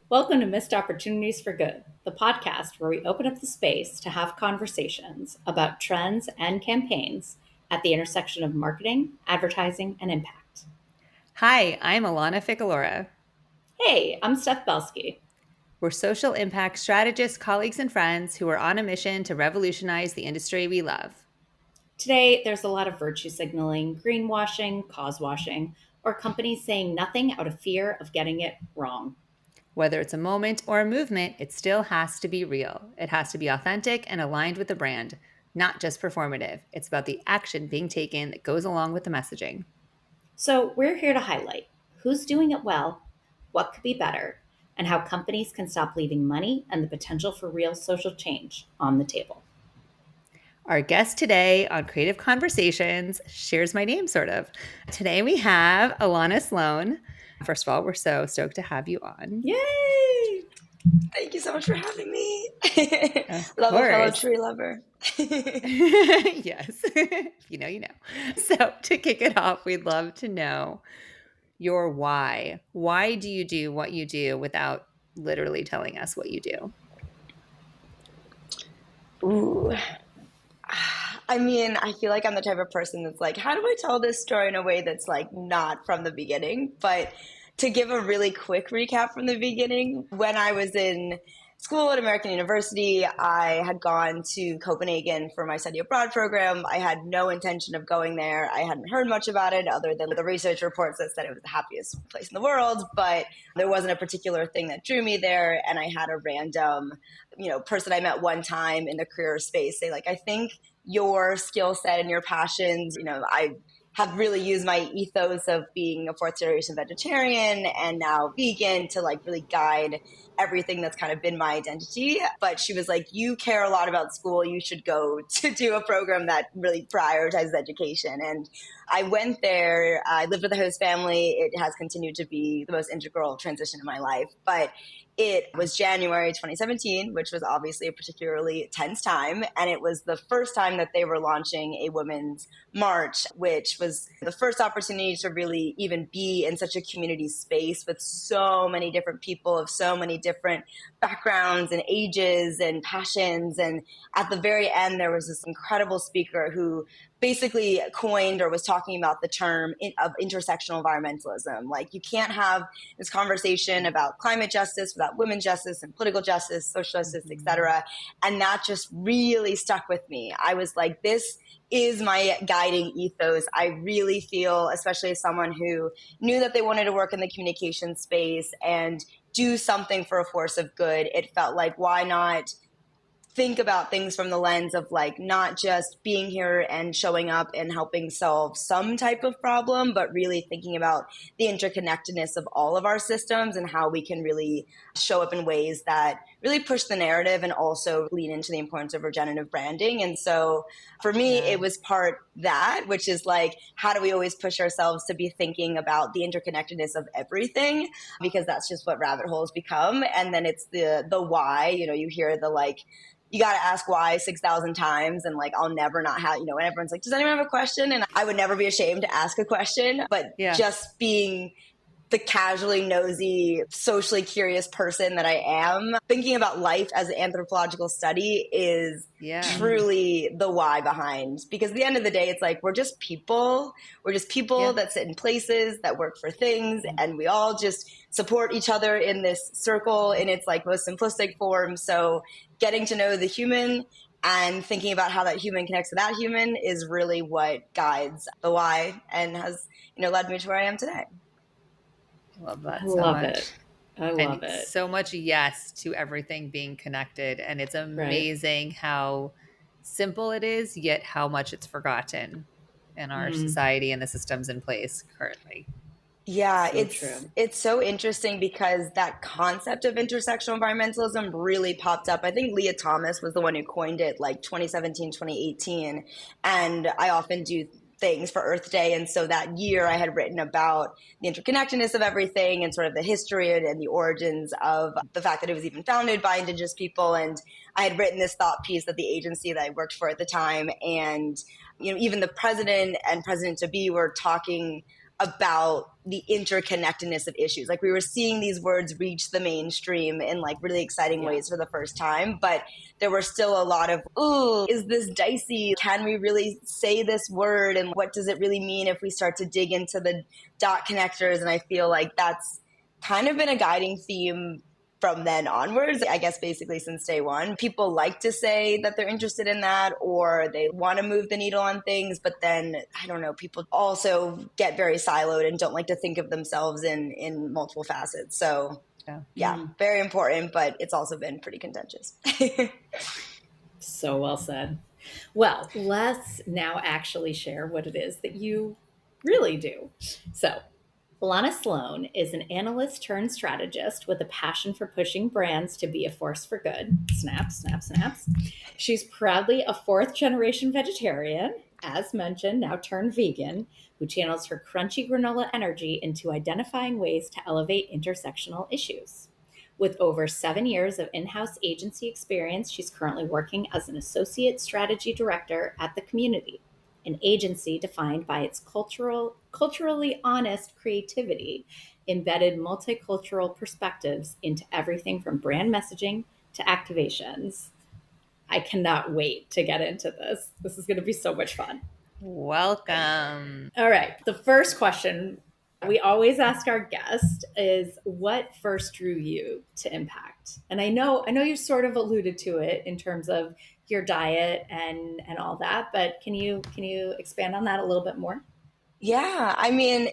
Welcome to Missed Opportunities for Good, the podcast where we open up the space to have conversations about trends and campaigns at the intersection of marketing, advertising, and impact. Hi, I'm Ellana Ficalora. Hey, I'm Steph Belsky. We're social impact strategists, colleagues, and friends who are on a mission to revolutionize the industry we love. Today, there's a lot of virtue signaling, greenwashing, cause washing, or companies saying nothing out of fear of getting it wrong. Whether it's a moment or a movement, it still has to be real. It has to be authentic and aligned with the brand, not just performative. It's about the action being taken that goes along with the messaging. So, we're here to highlight who's doing it well, what could be better, and how companies can stop leaving money and the potential for real social change on the table. Our guest today on Creative Conversations shares my name, sort of. Today we have Ellana Sloan. First of all, we're so stoked to have you on. Yay! Thank you so much for having me. Love a fellow tree lover. Yes. You know, you know. So to kick it off, we'd love to know your why. Why do you do what you do without literally telling us what you do? Ooh. I mean, I feel like I'm the type of person that's like, how do I tell this story in a way that's like not from the beginning? But to give a really quick recap from the beginning, when I was in school at American University, I had gone to Copenhagen for my study abroad program. I had no intention of going there. I hadn't heard much about it other than the research reports that said it was the happiest place in the world, but there wasn't a particular thing that drew me there. And I had a random, person I met one time in the career space say like, I think your skill set and your passions, I have really used my ethos of being a fourth generation vegetarian and now vegan to like really guide everything that's kind of been my identity. But she was like, you care a lot about school. You should go to do a program that really prioritizes education. And I went there. I lived with a host family. It has continued to be the most integral transition in my life. But it was January 2017, which was obviously a particularly tense time. And it was the first time that they were launching a women's march, which was the first opportunity to really even be in such a community space with so many different people of so many different backgrounds and ages and passions. And at the very end, there was this incredible speaker who basically coined or was talking about the term of intersectional environmentalism. Like you can't have this conversation about climate justice without women's justice and political justice, social justice, et cetera. And that just really stuck with me. I was like, this is my guiding ethos. I really feel, especially as someone who knew that they wanted to work in the communication space and do something for a force of good, it felt like, why not think about things from the lens of like not just being here and showing up and helping solve some type of problem, but really thinking about the interconnectedness of all of our systems and how we can really show up in ways that really push the narrative and also lean into the importance of regenerative branding. And so for me, it was part that, which is like, how do we always push ourselves to be thinking about the interconnectedness of everything? Because that's just what rabbit holes become. And then it's the why, you hear the like, you got to ask why 6,000 times. And like, I'll never not have, and everyone's like, does anyone have a question? And I would never be ashamed to ask a question, but just being the casually nosy, socially curious person that I am, thinking about life as an anthropological study is truly the why behind. Because at the end of the day, it's like, we're just people. We're just people that sit in places, that work for things, and we all just support each other in this circle in its like most simplistic form. So getting to know the human and thinking about how that human connects to that human is really what guides the why and has, led me to where I am today. Love that so much. I love it. So much yes to everything being connected. And it's amazing how simple it is, yet how much it's forgotten in our society and the systems in place currently. Yeah, it's so interesting because that concept of intersectional environmentalism really popped up. I think Leah Thomas was the one who coined it like 2017, 2018. And I often do things for Earth Day. And so that year I had written about the interconnectedness of everything and sort of the history and the origins of the fact that it was even founded by Indigenous people. And I had written this thought piece at the agency that I worked for at the time. And, even the president and president-to-be were talking about the interconnectedness of issues. Like we were seeing these words reach the mainstream in like really exciting ways for the first time, but there were still a lot of, ooh, is this dicey? Can we really say this word? And what does it really mean if we start to dig into the dot connectors? And I feel like that's kind of been a guiding theme from then onwards, I guess basically since day one. People like to say that they're interested in that or they want to move the needle on things, but then, I don't know, people also get very siloed and don't like to think of themselves in multiple facets. So yeah, very important, but it's also been pretty contentious. So well said. Well, let's now actually share what it is that you really do. So Ellana Sloan is an analyst turned strategist with a passion for pushing brands to be a force for good. Snaps, snaps, snaps. She's proudly a fourth generation vegetarian, as mentioned, now turned vegan, who channels her crunchy granola energy into identifying ways to elevate intersectional issues. With over 7 years of in house agency experience, she's currently working as an associate strategy director at The Community, an agency defined by its culturally honest creativity, embedded multicultural perspectives into everything from brand messaging to activations. I cannot wait to get into this. This is going to be so much fun. Welcome. All right. The first question we always ask our guest is, what first drew you to impact? And I know you sort of alluded to it in terms of your diet and all that, but can you expand on that a little bit more? Yeah, I mean,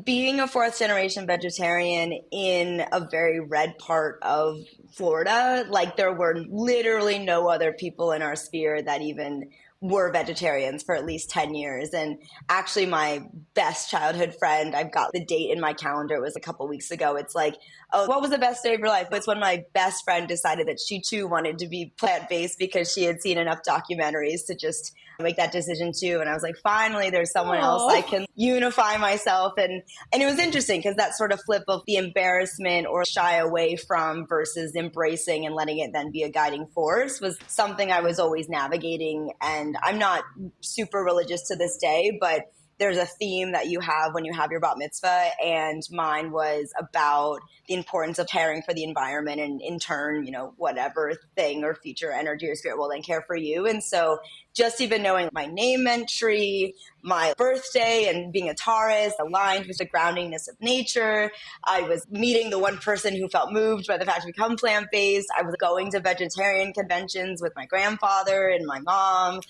being a fourth generation vegetarian in a very red part of Florida, like there were literally no other people in our sphere that even were vegetarians for at least 10 years. And actually, my best childhood friend, I've got the date in my calendar, it was a couple weeks ago. It's like, oh, what was the best day of your life? It's when my best friend decided that she too wanted to be plant-based because she had seen enough documentaries to just make that decision too. And I was like, finally, there's someone else I can unify myself. And it was interesting because that sort of flip of the embarrassment or shy away from versus embracing and letting it then be a guiding force was something I was always navigating. And I'm not super religious to this day, but there's a theme that you have when you have your bat mitzvah, and mine was about the importance of caring for the environment and in turn, whatever thing or future energy or spirit will then care for you. And so just even knowing my name entry, my birthday, and being a Taurus aligned with the groundingness of nature. I was meeting the one person who felt moved by the fact to become plant-based. I was going to vegetarian conventions with my grandfather and my mom.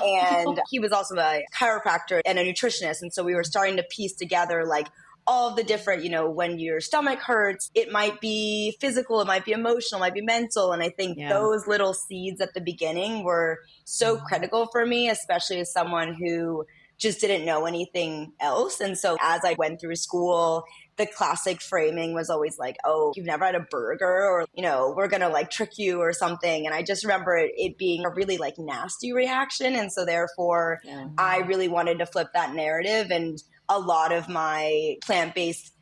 And he was also a chiropractor and a nutritionist. And so we were starting to piece together like all of the different, when your stomach hurts, it might be physical, it might be emotional, it might be mental. And I think those little seeds at the beginning were so critical for me, especially as someone who just didn't know anything else. And so as I went through school, the classic framing was always like, oh, you've never had a burger, or, we're going to like trick you or something. And I just remember it being a really like nasty reaction. And so therefore I really wanted to flip that narrative. And a lot of my plant-based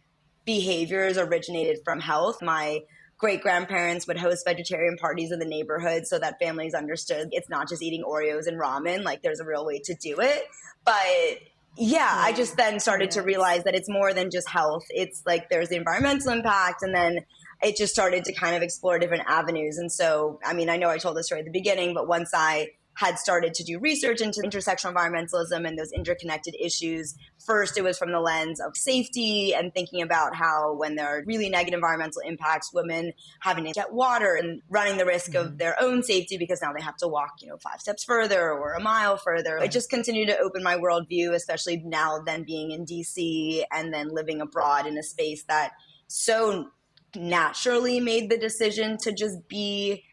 behaviors originated from health. My great-grandparents would host vegetarian parties in the neighborhood so that families understood it's not just eating Oreos and ramen, like there's a real way to do it. But I just then started to realize that it's more than just health. It's like there's the environmental impact, and then it just started to kind of explore different avenues. And so, I mean, I know I told this story at the beginning, but once I had started to do research into intersectional environmentalism and those interconnected issues, first it was from the lens of safety and thinking about how when there are really negative environmental impacts, women having to get water and running the risk of their own safety because now they have to walk, 5 steps further or a mile further. It just continued to open my worldview, especially now then being in DC and then living abroad in a space that so naturally made the decision to just be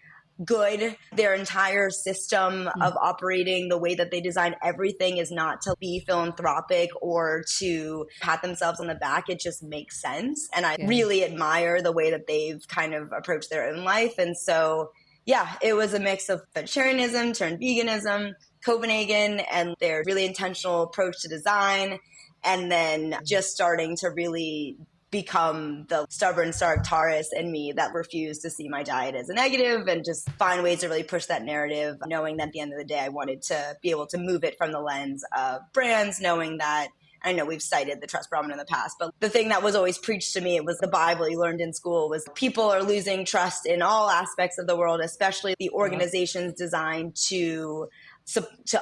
good. Their entire system of operating, the way that they design everything is not to be philanthropic or to pat themselves on the back. It just makes sense. And I really admire the way that they've kind of approached their own life. And so, it was a mix of vegetarianism turned veganism. Copenhagen and their really intentional approach to design, and then just starting to really become the stubborn Taurus in me that refused to see my diet as a negative and just find ways to really push that narrative, knowing that at the end of the day, I wanted to be able to move it from the lens of brands, knowing that I know we've cited the trust barometer in the past, but the thing that was always preached to me, it was the Bible you learned in school, was people are losing trust in all aspects of the world, especially the organizations designed to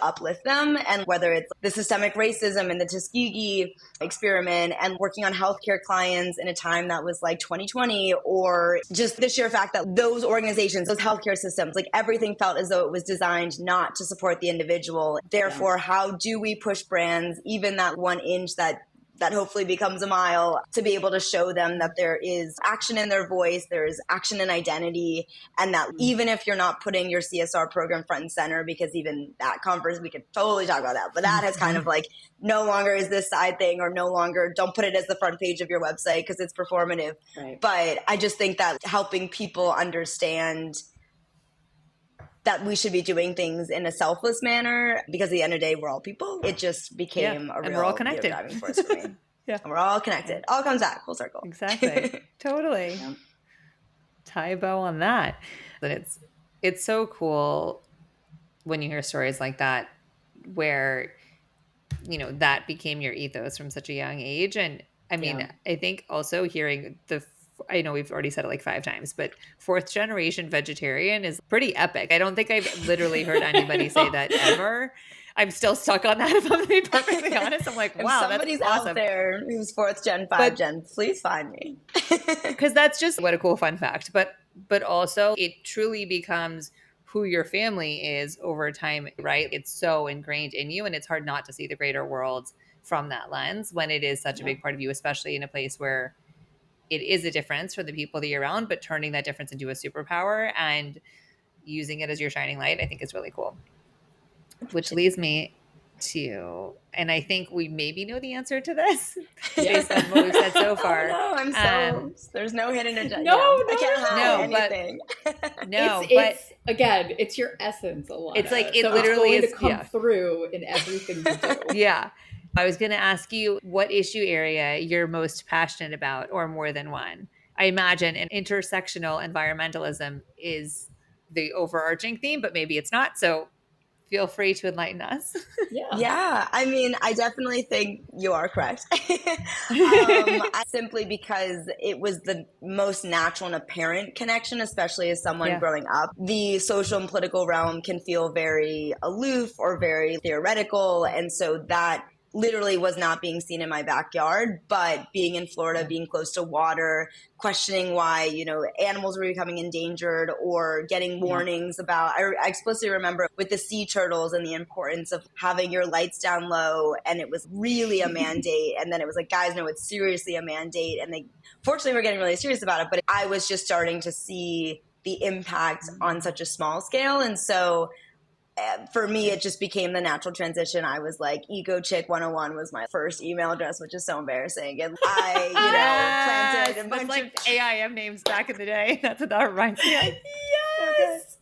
uplift them. And whether it's the systemic racism and the Tuskegee experiment and working on healthcare clients in a time that was like 2020, or just the sheer fact that those organizations, those healthcare systems, like everything felt as though it was designed not to support the individual. Therefore, how do we push brands, even that 1 inch that hopefully becomes a mile, to be able to show them that there is action in their voice, there's action in identity, and that even if you're not putting your CSR program front and center, because even that conference, we could totally talk about that, but that has kind of like no longer is this side thing, or no longer don't put it as the front page of your website because it's performative. Right. But I just think that helping people understand that we should be doing things in a selfless manner, because at the end of the day, we're all people. It just became a real, we're all connected. Driving force for me. And we're all connected. All comes back full circle. Exactly. Totally. Tie a bow on that. But it's so cool when you hear stories like that, where, you know, that became your ethos from such a young age. And I mean, I think also hearing I know we've already said it like 5 times, but 4th generation vegetarian is pretty epic. I don't think I've literally heard anybody say that ever. I'm still stuck on that, if I'm being perfectly honest. I'm like, wow, somebody's that's awesome. Out there who's 4th gen, 5th gen, please find me. Because that's just what a cool fun fact. But also it truly becomes who your family is over time, right? It's so ingrained in you, and it's hard not to see the greater world from that lens when it is such a big part of you, especially in a place where it is a difference for the people that you're around, but turning that difference into a superpower and using it as your shining light, I think is really cool. Which leads me to, and I think we maybe know the answer to this based on what we've said so far. Oh, no, I'm there's no hidden agenda. No, I can't hide anything. It's again, it's your essence, Ellana. It's like, it so literally it's is going to come through in everything you do. Yeah. I was going to ask you what issue area you're most passionate about, or more than one. I imagine an intersectional environmentalism is the overarching theme, but maybe it's not. So feel free to enlighten us. Yeah. I mean, I definitely think you are correct. Simply because it was the most natural and apparent connection, especially as someone growing up. The social and political realm can feel very aloof or very theoretical. And so that literally was not being seen in my backyard, but being in Florida, being close to water, questioning why, you know, animals were becoming endangered, or getting warnings about, I explicitly remember with the sea turtles and the importance of having your lights down low. And it was really a mandate. And then it was like, guys, no, it's seriously a mandate. And they fortunately were getting really serious about it. But I was just starting to see the impact on such a small scale. And so for me, it just became the natural transition. I was like, Eco Chick 101 was my first email address, which is so embarrassing. And I, planted a bunch like of AIM names back in the day. That's what that reminds me of. Yes.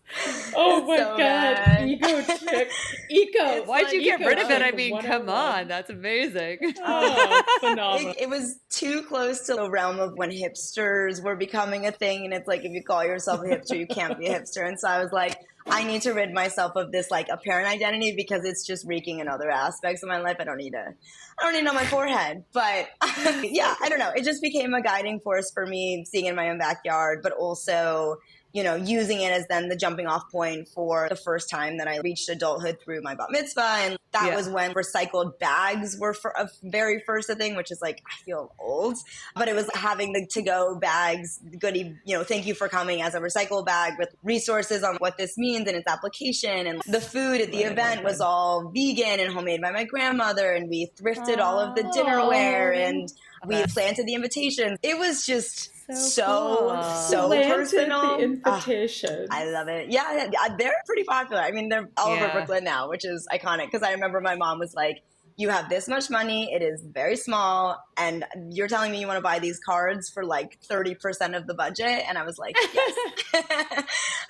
Oh my God. Bad. Eco Chick. Eco. Why'd you get rid of it? I mean, come on. That's amazing. Oh, phenomenal. It was too close to the realm of when hipsters were becoming a thing. And it's like, if you call yourself a hipster, you can't be a hipster. And so I was like, I need to rid myself of this like apparent identity, because it's just reeking in other aspects of my life. I don't need it on my forehead. But I don't know. It just became a guiding force for me, seeing it in my own backyard, but also, you know, using it as then the jumping off point for the first time that I reached adulthood through my bat mitzvah. And that was when recycled bags were a very first thing, which is like, I feel old, but it was having the to-go bags, goodie, you know, thank you for coming as a recycle bag with resources on what this means and its application. And the food at the event was all vegan and homemade by my grandmother. And we thrifted all of the dinnerware and we planted the invitations. It was just so personal. The invitation. I love it. Yeah, they're pretty popular. I mean, they're all over Brooklyn now, which is iconic, because I remember my mom was like, you have this much money, it is very small, and you're telling me you want to buy these cards for like 30% of the budget. And I was like, yes.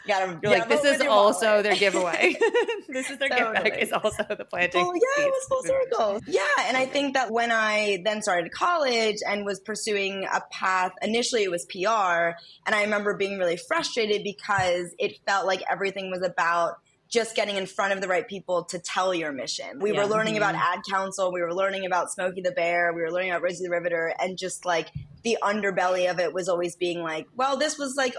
You're like, this is also their giveaway. This is their gift bag, is also the planting. Well, yeah, it was full circle. Yeah, and I think that when I then started college and was pursuing a path, initially it was PR, and I remember being really frustrated because it felt like everything was about just getting in front of the right people to tell your mission. We were learning about Ad Council, we were learning about Smokey the Bear, we were learning about Rosie the Riveter, and just like the underbelly of it was always being like, well, this was like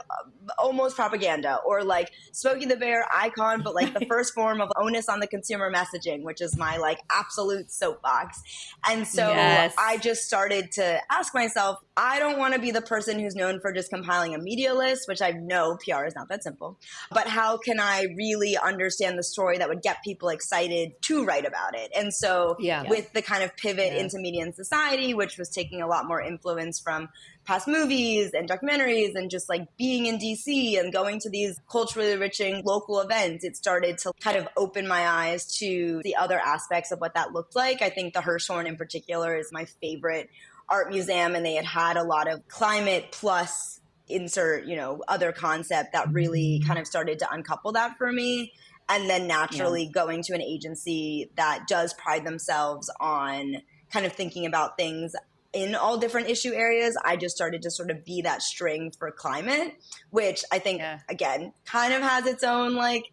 almost propaganda, or like Smokey the Bear icon, but like the first form of onus on the consumer messaging, which is my like absolute soapbox. And so I just started to ask myself, I don't want to be the person who's known for just compiling a media list, which I know PR is not that simple, but how can I really understand the story that would get people excited to write about it? And so with the kind of pivot into media and society, which was taking a lot more influence from past movies and documentaries and just like being in DC and going to these culturally enriching local events, it started to kind of open my eyes to the other aspects of what that looked like. I think the Hirshhorn in particular is my favorite art museum, and they had a lot of climate plus insert, other concept that really kind of started to uncouple that for me. And then naturally going to an agency that does pride themselves on kind of thinking about things in all different issue areas, I just started to sort of be that string for climate, which I think, again, kind of has its own, like,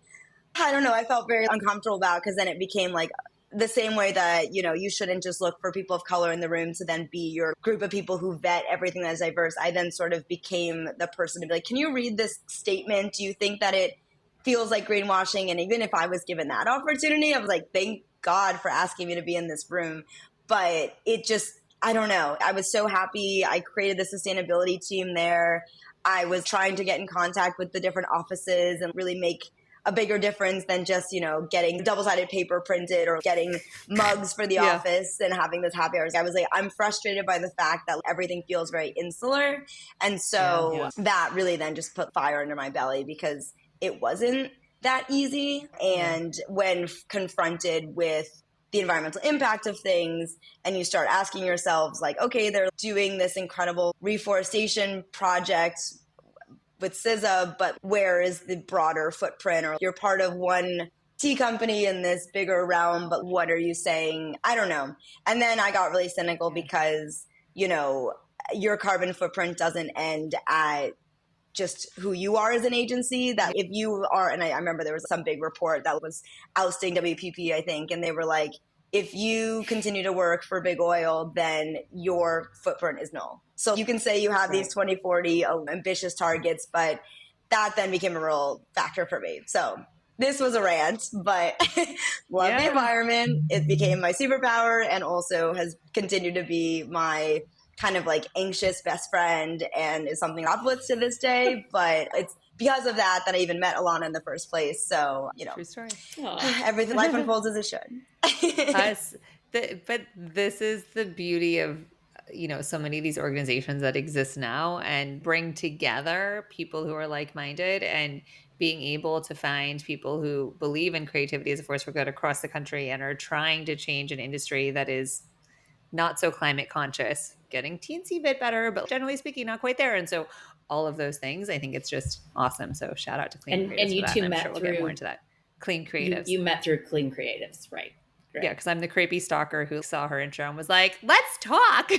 I don't know, I felt very uncomfortable about, because then it became like the same way that, you shouldn't just look for people of color in the room to then be your group of people who vet everything that is diverse. I then sort of became the person to be like, can you read this statement? Do you think that it feels like greenwashing? And even if I was given that opportunity, I was like, thank God for asking me to be in this room. But it just, I don't know. I was so happy. I created the sustainability team there. I was trying to get in contact with the different offices and really make a bigger difference than just, getting double-sided paper printed or getting mugs for the office and having this happy hours. I was like, I'm frustrated by the fact that everything feels very insular. And so that really then just put fire under my belly, because it wasn't that easy. And when confronted with the environmental impact of things, and you start asking yourselves like, okay, they're doing this incredible reforestation project with SZA, but where is the broader footprint? Or you're part of one tea company in this bigger realm, but what are you saying? I don't know. And then I got really cynical because, your carbon footprint doesn't end at just who you are as an agency. That if you are, and I remember there was some big report that was ousting WPP, I think, and they were like, if you continue to work for big oil, then your footprint is null. So you can say you have these 2040 ambitious targets, but that then became a real factor for me. So this was a rant, but love the environment. It became my superpower, and also has continued to be my kind of like anxious best friend, and is something I've lived to this day. But it's because of that I even met Ellana in the first place. So, true story. Everything, life unfolds as it should. But this is the beauty of, so many of these organizations that exist now, and bring together people who are like-minded, and being able to find people who believe in creativity as a force for good across the country and are trying to change an industry that is not so climate conscious, getting teensy bit better, but generally speaking, not quite there. And so all of those things, I think it's just awesome. So shout out to Clean Creatives. And you for that. two And I'm met sure we'll through get more into that. Clean Creatives. You met through Clean Creatives, right? Great. Yeah, because I'm the creepy stalker who saw her intro and was like, let's talk.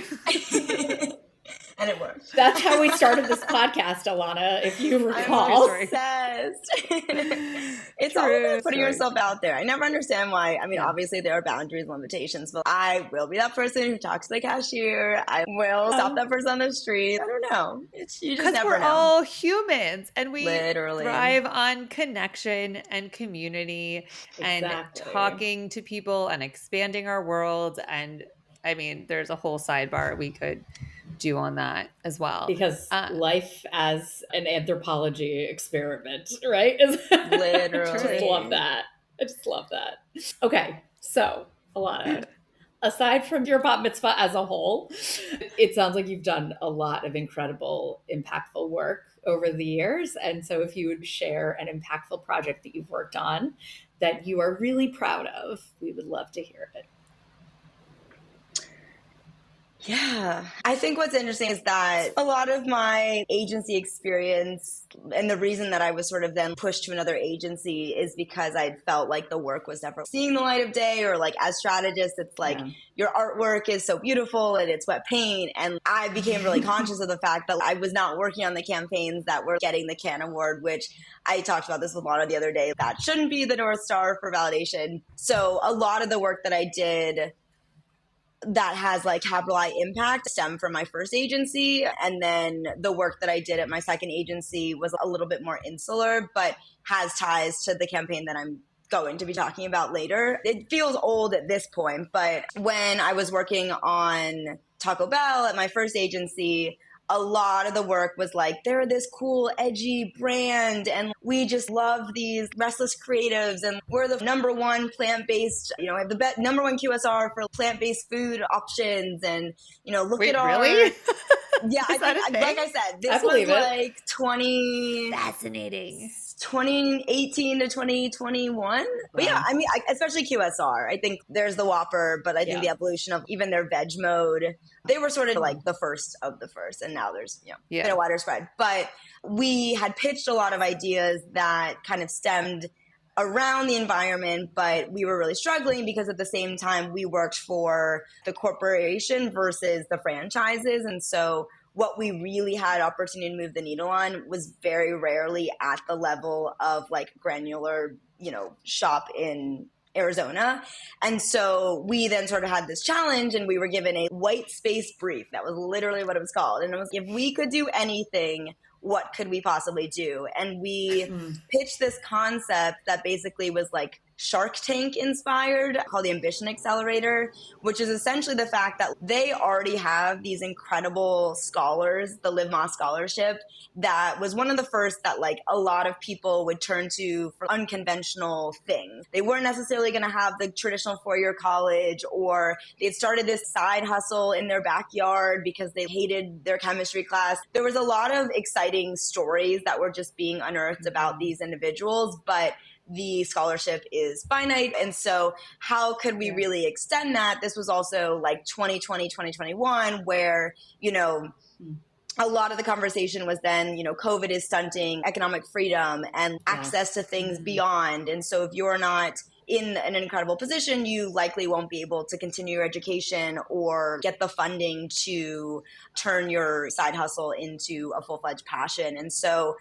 And it worked. That's how we started this podcast, Ellana, if you recall. I'm obsessed. It's all about putting yourself out there. I never understand why. I mean, obviously there are boundaries and limitations, but I will be that person who talks to the cashier. I will stop that person on the street. I don't know. You just never know. Because we're all humans, and we literally thrive on connection and community and talking to people and expanding our world. And I mean, there's a whole sidebar we could do on that as well, because life as an anthropology experiment, right? Literally. I just love that. Okay, so Ellana, aside from your bat mitzvah as a whole, it sounds like you've done a lot of incredible, impactful work over the years. And so if you would share an impactful project that you've worked on that you are really proud of, we would love to hear it. Yeah. I think what's interesting is that a lot of my agency experience and the reason that I was sort of then pushed to another agency is because I felt like the work was never seeing the light of day, or like as strategists, it's like your artwork is so beautiful and it's wet paint. And I became really conscious of the fact that I was not working on the campaigns that were getting the Cannes Award, which I talked about this with Lana the other day. That shouldn't be the North Star for validation. So a lot of the work that I did that has like capital I impact stem from my first agency. And then the work that I did at my second agency was a little bit more insular, but has ties to the campaign that I'm going to be talking about later. It feels old at this point, but when I was working on Taco Bell at my first agency, a lot of the work was like, they're this cool, edgy brand, and we just love these restless creatives, and we're the number one plant-based, have the number one QSR for plant-based food options, and, look Wait, at our... really? Yeah, I think, like I said, this was like 20... Fascinating. 2018 to 2021. Wow. But yeah, I mean, especially QSR. I think there's the Whopper, but I think the evolution of even their veg mode, they were sort of like the first of the first. And now there's, been a wider spread. But we had pitched a lot of ideas that kind of stemmed around the environment, but we were really struggling because at the same time we worked for the corporation versus the franchises. And so what we really had opportunity to move the needle on was very rarely at the level of like granular, shop in Arizona. And so we then sort of had this challenge, and we were given a white space brief. That was literally what it was called. And it was, if we could do anything, what could we possibly do? And we pitched this concept that basically was like Shark Tank inspired, called the Ambition Accelerator, which is essentially the fact that they already have these incredible scholars, the Liv Moss Scholarship, that was one of the first that like a lot of people would turn to for unconventional things. They weren't necessarily going to have the traditional four-year college, or they'd started this side hustle in their backyard because they hated their chemistry class. There was a lot of exciting stories that were just being unearthed about these individuals, but the scholarship is finite. And so how could we really extend that? This was also like 2020, 2021, where, a lot of the conversation was then, COVID is stunting economic freedom and access to things beyond. And so if you're not in an incredible position, you likely won't be able to continue your education or get the funding to turn your side hustle into a full-fledged passion. And so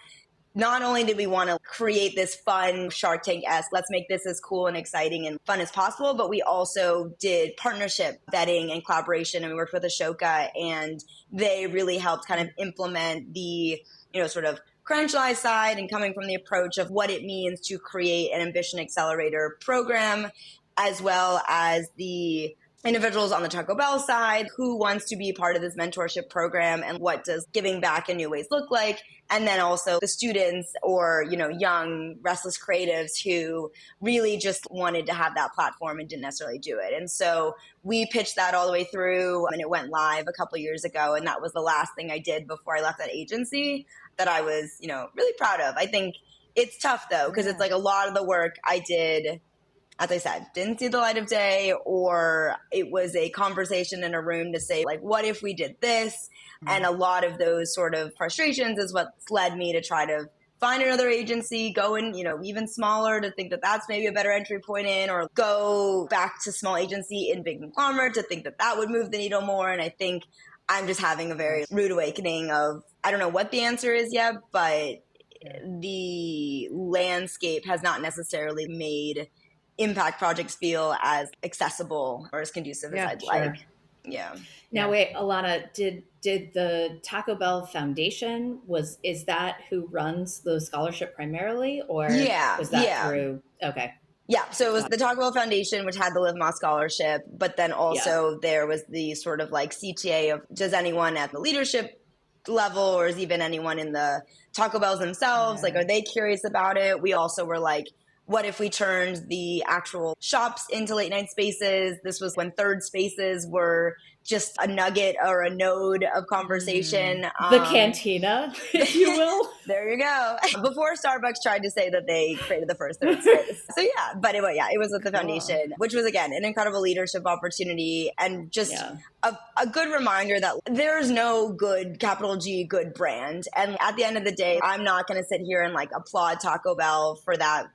not only did we want to create this fun Shark Tank-esque, let's make this as cool and exciting and fun as possible, but we also did partnership vetting and collaboration, and we worked with Ashoka, and they really helped kind of implement the, sort of credentialized side and coming from the approach of what it means to create an Ambition Accelerator program, as well as the individuals on the Taco Bell side, who wants to be part of this mentorship program and what does giving back in new ways look like. And then also the students or, young restless creatives who really just wanted to have that platform and didn't necessarily do it. And so we pitched that all the way through, and it went live a couple of years ago. And that was the last thing I did before I left that agency that I was, really proud of. I think it's tough though, because it's like a lot of the work I did, as I said, didn't see the light of day, or it was a conversation in a room to say, like, what if we did this? And a lot of those sort of frustrations is what's led me to try to find another agency, go in, even smaller, to think that that's maybe a better entry point in, or go back to small agency in big conglomerate to think that that would move the needle more. And I think I'm just having a very rude awakening of, I don't know what the answer is yet, but the landscape has not necessarily made impact projects feel as accessible or as conducive as I'd like. Yeah. Now wait, Ellana, did the Taco Bell Foundation is that who runs the scholarship primarily, or was that through? Okay. Yeah, so it was the Taco Bell Foundation, which had the Liv Moss Scholarship, but then also there was the sort of like CTA of, does anyone at the leadership level, or is even anyone in the Taco Bells themselves, like, are they curious about it? We also were like, What if we turned the actual shops into late night spaces? This was when third spaces were just a nugget or a node of conversation. The cantina, if you will. There you go. Before Starbucks tried to say that they created the first third space. So yeah, but anyway, it was with the foundation, which was again an incredible leadership opportunity and just a good reminder that there's no good, capital G, good brand. And at the end of the day, I'm not going to sit here and like applaud Taco Bell for that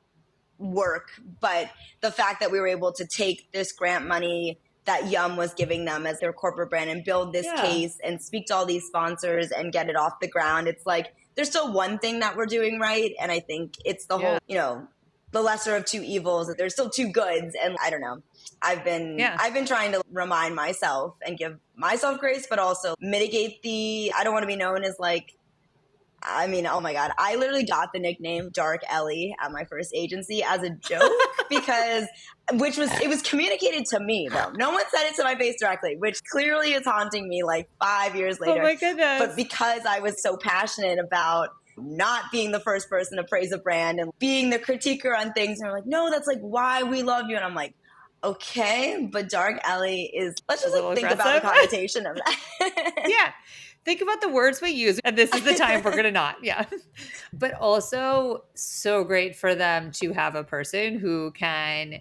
work, but the fact that we were able to take this grant money that Yum was giving them as their corporate brand and build this case and speak to all these sponsors and get it off the ground. It's like, there's still one thing that we're doing right. And I think it's the whole, the lesser of two evils. There's still two goods. And I don't know. I've been trying to remind myself and give myself grace, but also mitigate I don't want to be known as like, I mean, oh my God, I literally got the nickname Dark Ellie at my first agency as a joke because, it was communicated to me though. No one said it to my face directly, which clearly is haunting me like 5 years later. Oh my goodness. But because I was so passionate about not being the first person to praise a brand and being the critiquer on things, and they're like, no, that's like why we love you. And I'm like, okay, but Dark Ellie is, let's just like, think about the connotation of that. Yeah. Think about the words we use, and this is the time we're going to not. Yeah. But also so great for them to have a person who can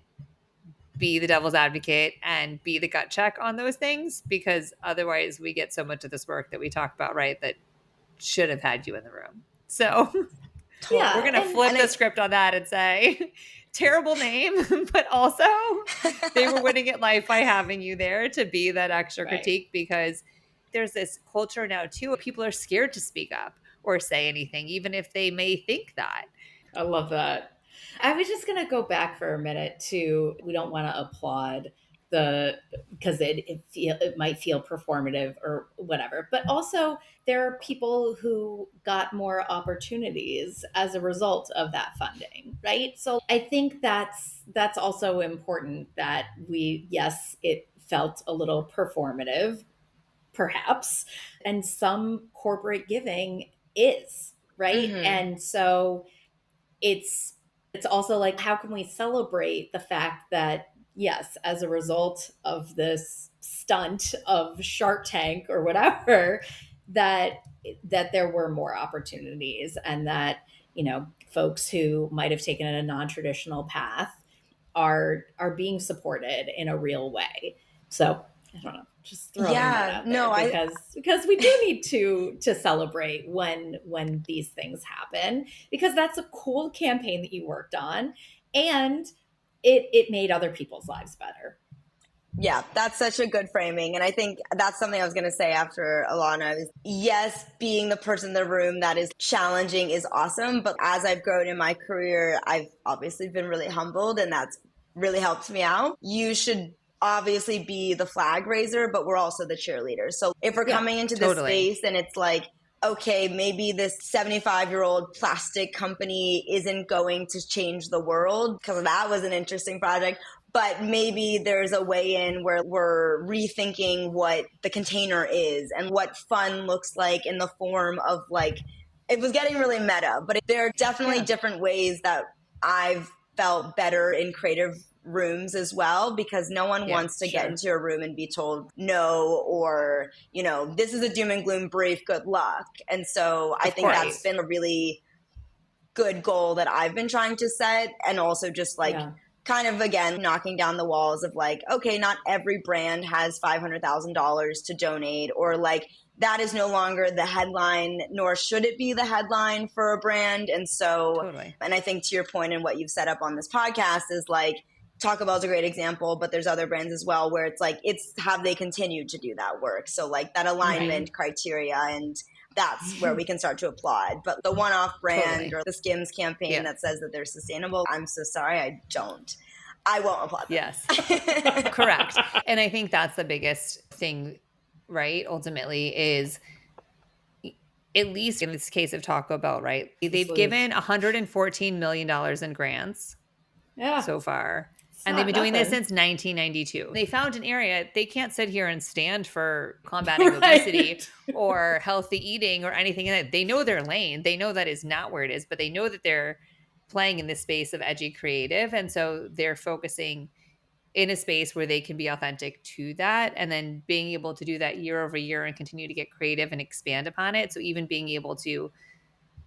be the devil's advocate and be the gut check on those things, because otherwise we get so much of this work that we talk about, right, that should have had you in the room. So we're going to flip the script on that and say, terrible name, but also they were winning at life by having you there to be that extra critique, because there's this culture now too. People are scared to speak up or say anything, even if they may think that. I love that. I was just going to go back for a minute to, we don't want to applaud because it might feel performative or whatever, but also there are people who got more opportunities as a result of that funding, right? So I think that's also important that it felt a little performative, perhaps, and some corporate giving is, right? Mm-hmm. And so it's also like, how can we celebrate the fact that, yes, as a result of this stunt of Shark Tank or whatever, that there were more opportunities, and that, folks who might have taken a non-traditional path are being supported in a real way. So I don't know, just throwing that out there, because we do need to celebrate when these things happen, because that's a cool campaign that you worked on, and it made other people's lives better. Yeah, that's such a good framing. And I think that's something I was going to say after Ellana is, yes, being the person in the room that is challenging is awesome. But as I've grown in my career, I've obviously been really humbled, and that's really helped me out. You should obviously be the flag raiser, but we're also the cheerleaders. So if we're coming into this space and it's like, okay, maybe this 75-year-old plastic company isn't going to change the world, because that was an interesting project, but maybe there's a way in where we're rethinking what the container is and what fun looks like in the form of, like, it was getting really meta, but there are definitely different ways that I've felt better in creative rooms as well, because no one wants to get into a room and be told no, or, this is a doom and gloom brief, good luck. And so I think that's been a really good goal that I've been trying to set, and also just like kind of, again, knocking down the walls of like, okay, not every brand has $500,000 to donate, or like that is no longer the headline, nor should it be the headline for a brand. And so, and I think to your point and what you've set up on this podcast is like, Taco Bell is a great example, but there's other brands as well where it's like, have they continued to do that work? So like that alignment criteria, and that's where we can start to applaud. But the one-off brand or the Skims campaign that says that they're sustainable, I'm so sorry, I won't applaud them. Yes, correct. And I think that's the biggest thing, right? Ultimately is, at least in this case of Taco Bell, right? They've given $114 million in grants so far. And they've been doing this since 1992. They found an area. They can't sit here and stand for combating obesity or healthy eating or anything in it. They know their lane. They know that is not where it is, but they know that they're playing in this space of edgy creative. And so they're focusing in a space where they can be authentic to that, and then being able to do that year over year and continue to get creative and expand upon it. So even being able to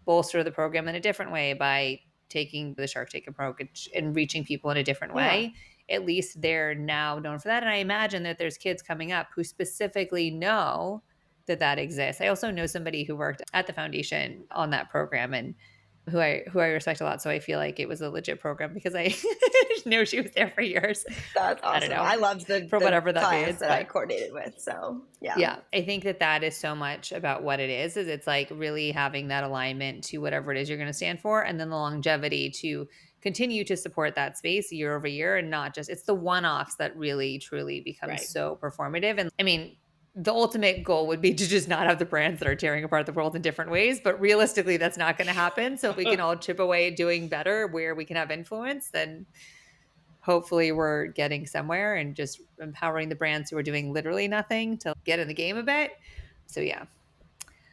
bolster the program in a different way by taking the Shark Tank approach and reaching people in a different way, at least they're now known for that. And I imagine that there's kids coming up who specifically know that that exists. I also know somebody who worked at the foundation on that program, and who I respect a lot. So I feel like it was a legit program because I knew she was there for years. That's awesome. I don't know. I loved for whatever that class means that I coordinated with. So yeah, I think that is so much about what it is it's like really having that alignment to whatever it is you're going to stand for, and then the longevity to continue to support that space year over year, and not just, it's the one-offs that really truly become so performative. And I mean, the ultimate goal would be to just not have the brands that are tearing apart the world in different ways, but realistically that's not going to happen. So if we can all chip away at doing better where we can have influence, then hopefully we're getting somewhere, and just empowering the brands who are doing literally nothing to get in the game a bit. So yeah.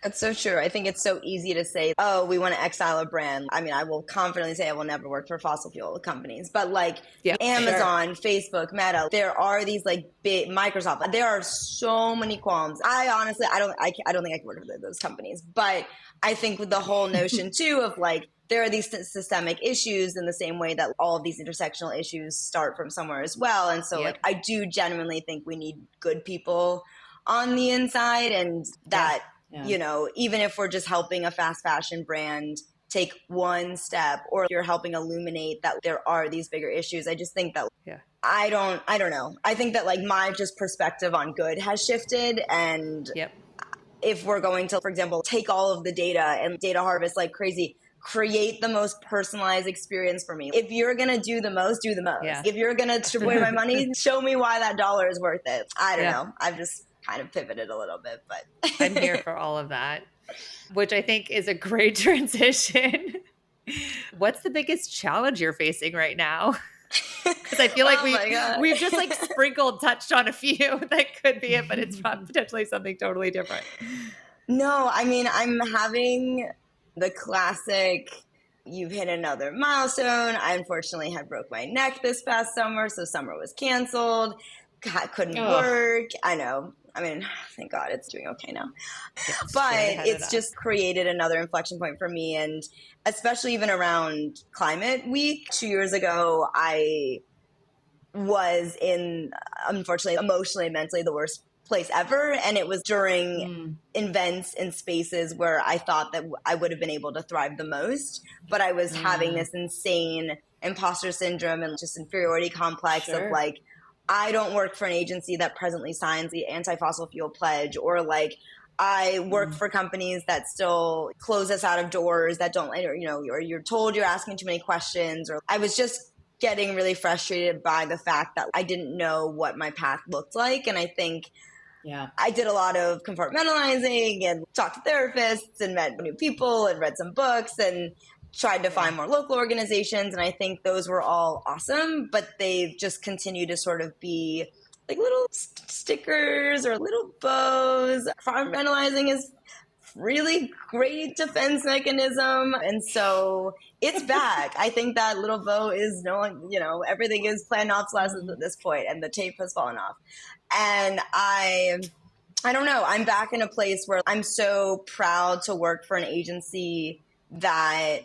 That's so true. I think it's so easy to say, oh, we want to exile a brand. I mean, I will confidently say I will never work for fossil fuel companies, but like Amazon, Facebook, Meta, there are these like big Microsoft. There are so many qualms. I honestly, I don't think I can work for those companies, but I think with the whole notion too of like, there are these systemic issues in the same way that all of these intersectional issues start from somewhere as well. And so like, I do genuinely think we need good people on the inside, and that, you know, even if we're just helping a fast fashion brand take one step, or you're helping illuminate that there are these bigger issues, I just think that I don't know. I think that like my just perspective on good has shifted. And if we're going to, for example, take all of the data and data harvest like crazy, create the most personalized experience for me. If you're going to do the most, do the most. If you're going to deploy my money, show me why that dollar is worth it. I don't know. I've just kind of pivoted a little bit, but I'm here for all of that, which I think is a great transition. What's the biggest challenge you're facing right now? Because I feel like we've just like touched on a few that could be it, but it's potentially something totally different. No, I mean, I'm having the classic, you've hit another milestone. I unfortunately had broke my neck this past summer, so summer was canceled. Couldn't work. I know. I mean, thank God it's doing okay now. But it's just created another inflection point for me. And especially even around Climate Week 2 years ago, I was in, unfortunately, emotionally and mentally the worst place ever. And it was during events and spaces where I thought that I would have been able to thrive the most. But I was having this insane imposter syndrome and just inferiority complex of like, I don't work for an agency that presently signs the anti-fossil fuel pledge, or like I work for companies that still close us out of doors, that don't, or, you know, or you're told you're asking too many questions. Or I was just getting really frustrated by the fact that I didn't know what my path looked like. And I think I did a lot of compartmentalizing and talked to therapists and met new people and read some books and tried to find more local organizations. And I think those were all awesome, but they've just continued to sort of be like little stickers or little bows. Compartmentalizing is really great defense mechanism. And so it's back. I think that little bow is everything is planned obsolescence at this point, and the tape has fallen off. And I don't know. I'm back in a place where I'm so proud to work for an agency that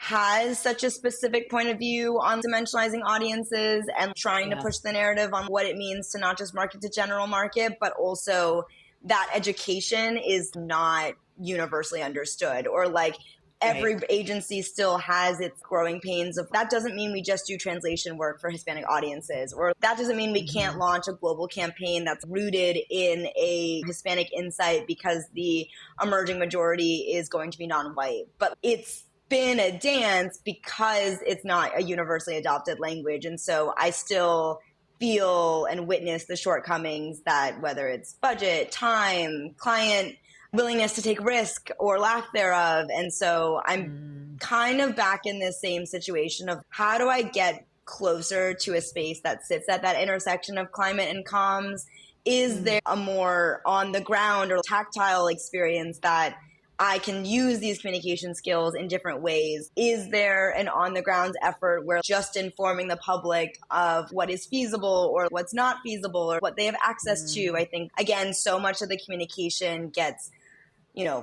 has such a specific point of view on dimensionalizing audiences and trying to push the narrative on what it means to not just market to general market, but also that education is not universally understood, or like every agency still has its growing pains of that doesn't mean we just do translation work for Hispanic audiences, or that doesn't mean we can't launch a global campaign that's rooted in a Hispanic insight because the emerging majority is going to be non-white. But it's been a dance because it's not a universally adopted language. And so I still feel and witness the shortcomings that, whether it's budget, time, client willingness to take risk or lack thereof. And so I'm kind of back in this same situation of how do I get closer to a space that sits at that intersection of climate and comms? Is there a more on the ground or tactile experience that I can use these communication skills in different ways. Is there an on the ground effort where just informing the public of what is feasible or what's not feasible or what they have access to? I think, again, so much of the communication gets,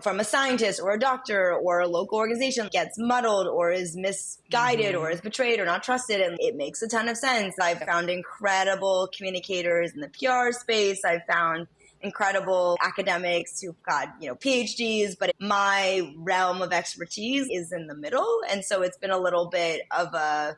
from a scientist or a doctor or a local organization gets muddled or is misguided or is betrayed or not trusted. And it makes a ton of sense. I've found incredible communicators in the PR space. I've found incredible academics who've got, PhDs, but my realm of expertise is in the middle. And so it's been a little bit of a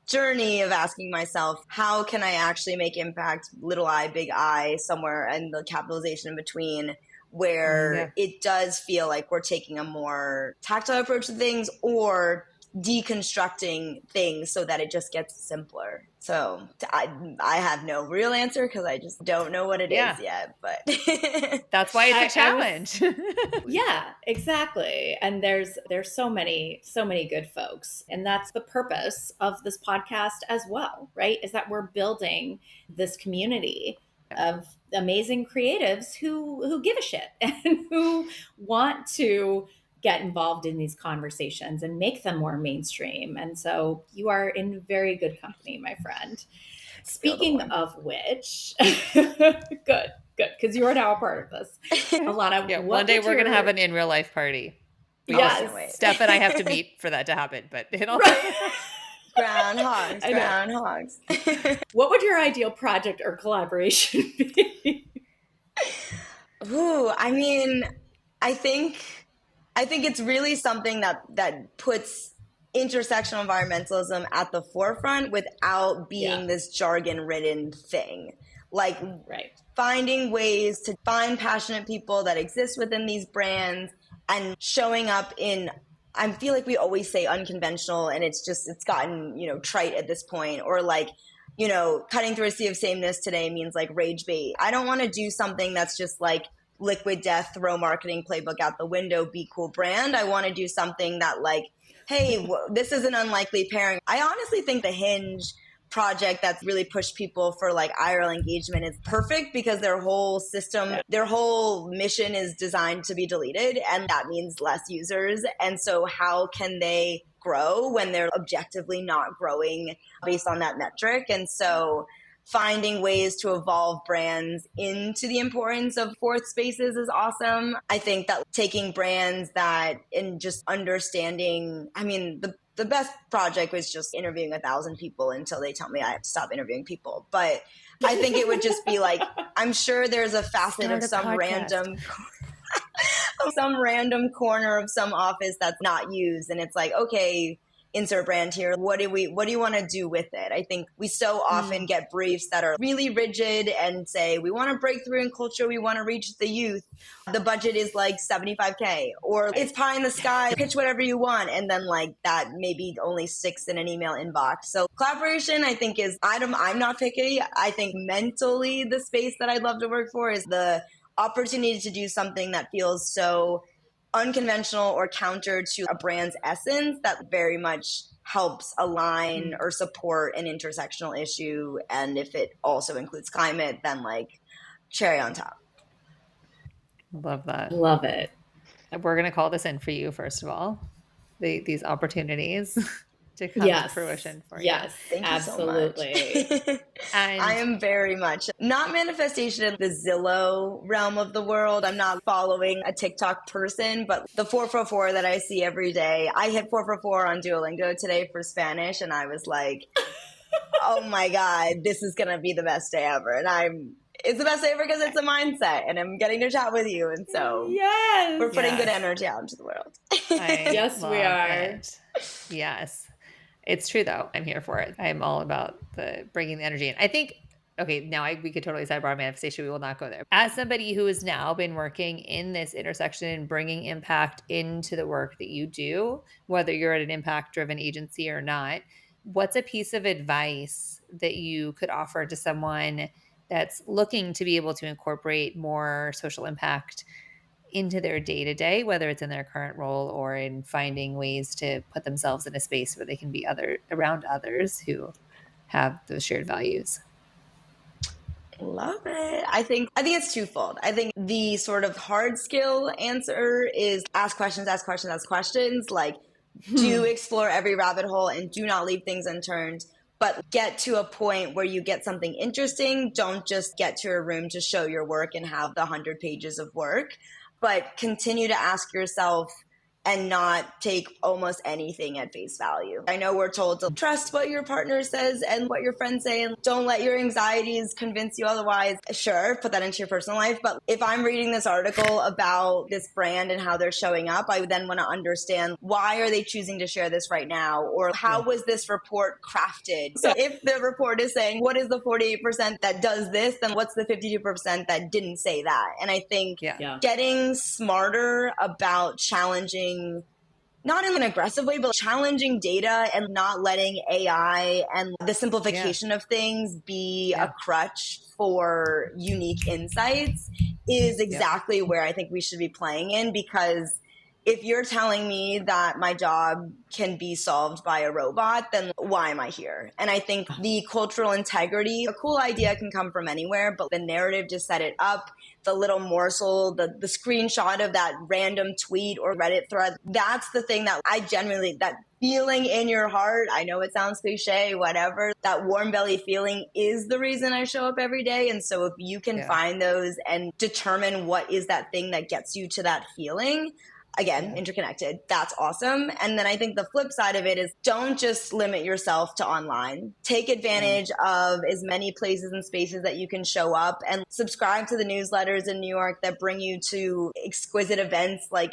journey of asking myself, how can I actually make impact, little I, big I, somewhere in the capitalization in between, where it does feel like we're taking a more tactile approach to things or deconstructing things so that it just gets simpler. So I have no real answer because I just don't know what it is yet, but that's why it's a challenge. Yeah, exactly. And there's so many good folks. And that's the purpose of this podcast as well, right? Is that we're building this community of amazing creatives who give a shit and who want to get involved in these conversations and make them more mainstream. And so you are in very good company, my friend. Speaking of which, good, because you are now a part of this. Ellana, one day we're going to have an in real life party. Yes. Steph and I have to meet for that to happen, but it'll... Groundhogs. What would your ideal project or collaboration be? Ooh, I mean, I think it's really something that puts intersectional environmentalism at the forefront without being this jargon-ridden thing. Like finding ways to find passionate people that exist within these brands and showing up in, I feel like we always say unconventional and it's gotten, trite at this point, or like, cutting through a sea of sameness today means like rage bait. I don't want to do something that's just like liquid death, throw marketing playbook out the window, be cool brand. I want to do something that like, hey, this is an unlikely pairing. I honestly think the Hinge project that's really pushed people for like IRL engagement is perfect because their whole system, their whole mission is designed to be deleted, and that means less users. And so how can they grow when they're objectively not growing based on that metric? And so finding ways to evolve brands into the importance of fourth spaces is awesome. I think that taking brands that and just understanding, the best project was just interviewing 1,000 people until they tell me I have to stop interviewing people. But I think it would just be like, I'm sure there's a facet of some random corner of some office that's not used. And it's like, okay, insert brand here. What do you want to do with it? I think we so often get briefs that are really rigid and say, we want to break through in culture. We want to reach the youth. The budget is like $75K, or it's pie in the sky, pitch whatever you want. And then like that maybe only sticks in an email inbox. So collaboration, I think I'm not picky. I think mentally the space that I'd love to work for is the opportunity to do something that feels so unconventional or counter to a brand's essence that very much helps align or support an intersectional issue. And if it also includes climate, then like cherry on top. Love that. Love it. We're going to call this in for you, first of all, these opportunities to come to fruition for you. Yes, thank absolutely. you so much. And I am very much not manifestation in the Zillow realm of the world. I'm not following a TikTok person, but the 444 that I see every day. I hit 444 on Duolingo today for Spanish, and I was like, oh my God, this is going to be the best day ever. And it's the best day ever because it's a mindset, and I'm getting to chat with you. And so we're putting good energy out into the world. Yes, we are. It. Yes. It's true, though. I'm here for it. I'm all about bringing the energy in. I think, okay, now we could totally sidebar manifestation. We will not go there. As somebody who has now been working in this intersection and bringing impact into the work that you do, whether you're at an impact-driven agency or not, what's a piece of advice that you could offer to someone that's looking to be able to incorporate more social impact into their day-to-day, whether it's in their current role or in finding ways to put themselves in a space where they can be around others who have those shared values? Love it. I think it's twofold. I think the sort of hard skill answer is ask questions, ask questions, ask questions. Like, do explore every rabbit hole and do not leave things unturned. But get to a point where you get something interesting. Don't just get to a room to show your work and have the 100 pages of work, but continue to ask yourself and not take almost anything at face value. I know we're told to trust what your partner says and what your friends say and don't let your anxieties convince you otherwise. Sure, put that into your personal life. But if I'm reading this article about this brand and how they're showing up, I would then want to understand, why are they choosing to share this right now? Or how was this report crafted? So if the report is saying, what is the 48% that does this, then what's the 52% that didn't say that? And I think getting smarter about challenging, not in an aggressive way, but challenging data and not letting AI and the simplification of things be a crutch for unique insights is exactly where I think we should be playing in. Because if you're telling me that my job can be solved by a robot, then why am I here? And I think the cultural integrity, a cool idea can come from anywhere, but the narrative to set it up, the little morsel, the screenshot of that random tweet or Reddit thread, that's the thing that I genuinely, that feeling in your heart, I know it sounds cliche, whatever, that warm belly feeling is the reason I show up every day. And so if you can find those and determine what is that thing that gets you to that feeling, again, interconnected, that's awesome. And then I think the flip side of it is, don't just limit yourself to online. Take advantage of as many places and spaces that you can show up, and subscribe to the newsletters in New York that bring you to exquisite events. Like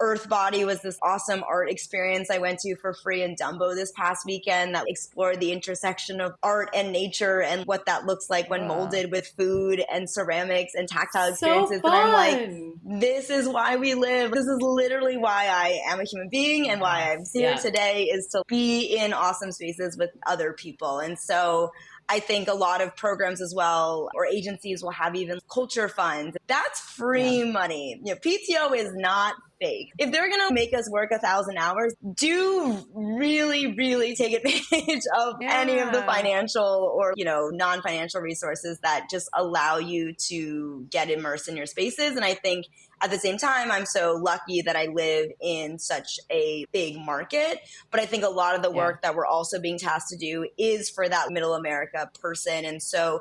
Earth Body was this awesome art experience I went to for free in Dumbo this past weekend that explored the intersection of art and nature and what that looks like when molded with food and ceramics and tactile experiences. Fun. And I'm like, this is why we live. This is literally why I am a human being and why I'm here today, is to be in awesome spaces with other people. And so I think a lot of programs as well, or agencies, will have even culture funds. That's free money. You know, PTO is not fake. If they're going to make us work 1,000 hours, do really, really take advantage of any of the financial or, you know, non-financial resources that just allow you to get immersed in your spaces. And I think at the same time, I'm so lucky that I live in such a big market. But I think a lot of the work that we're also being tasked to do is for that middle America person. And so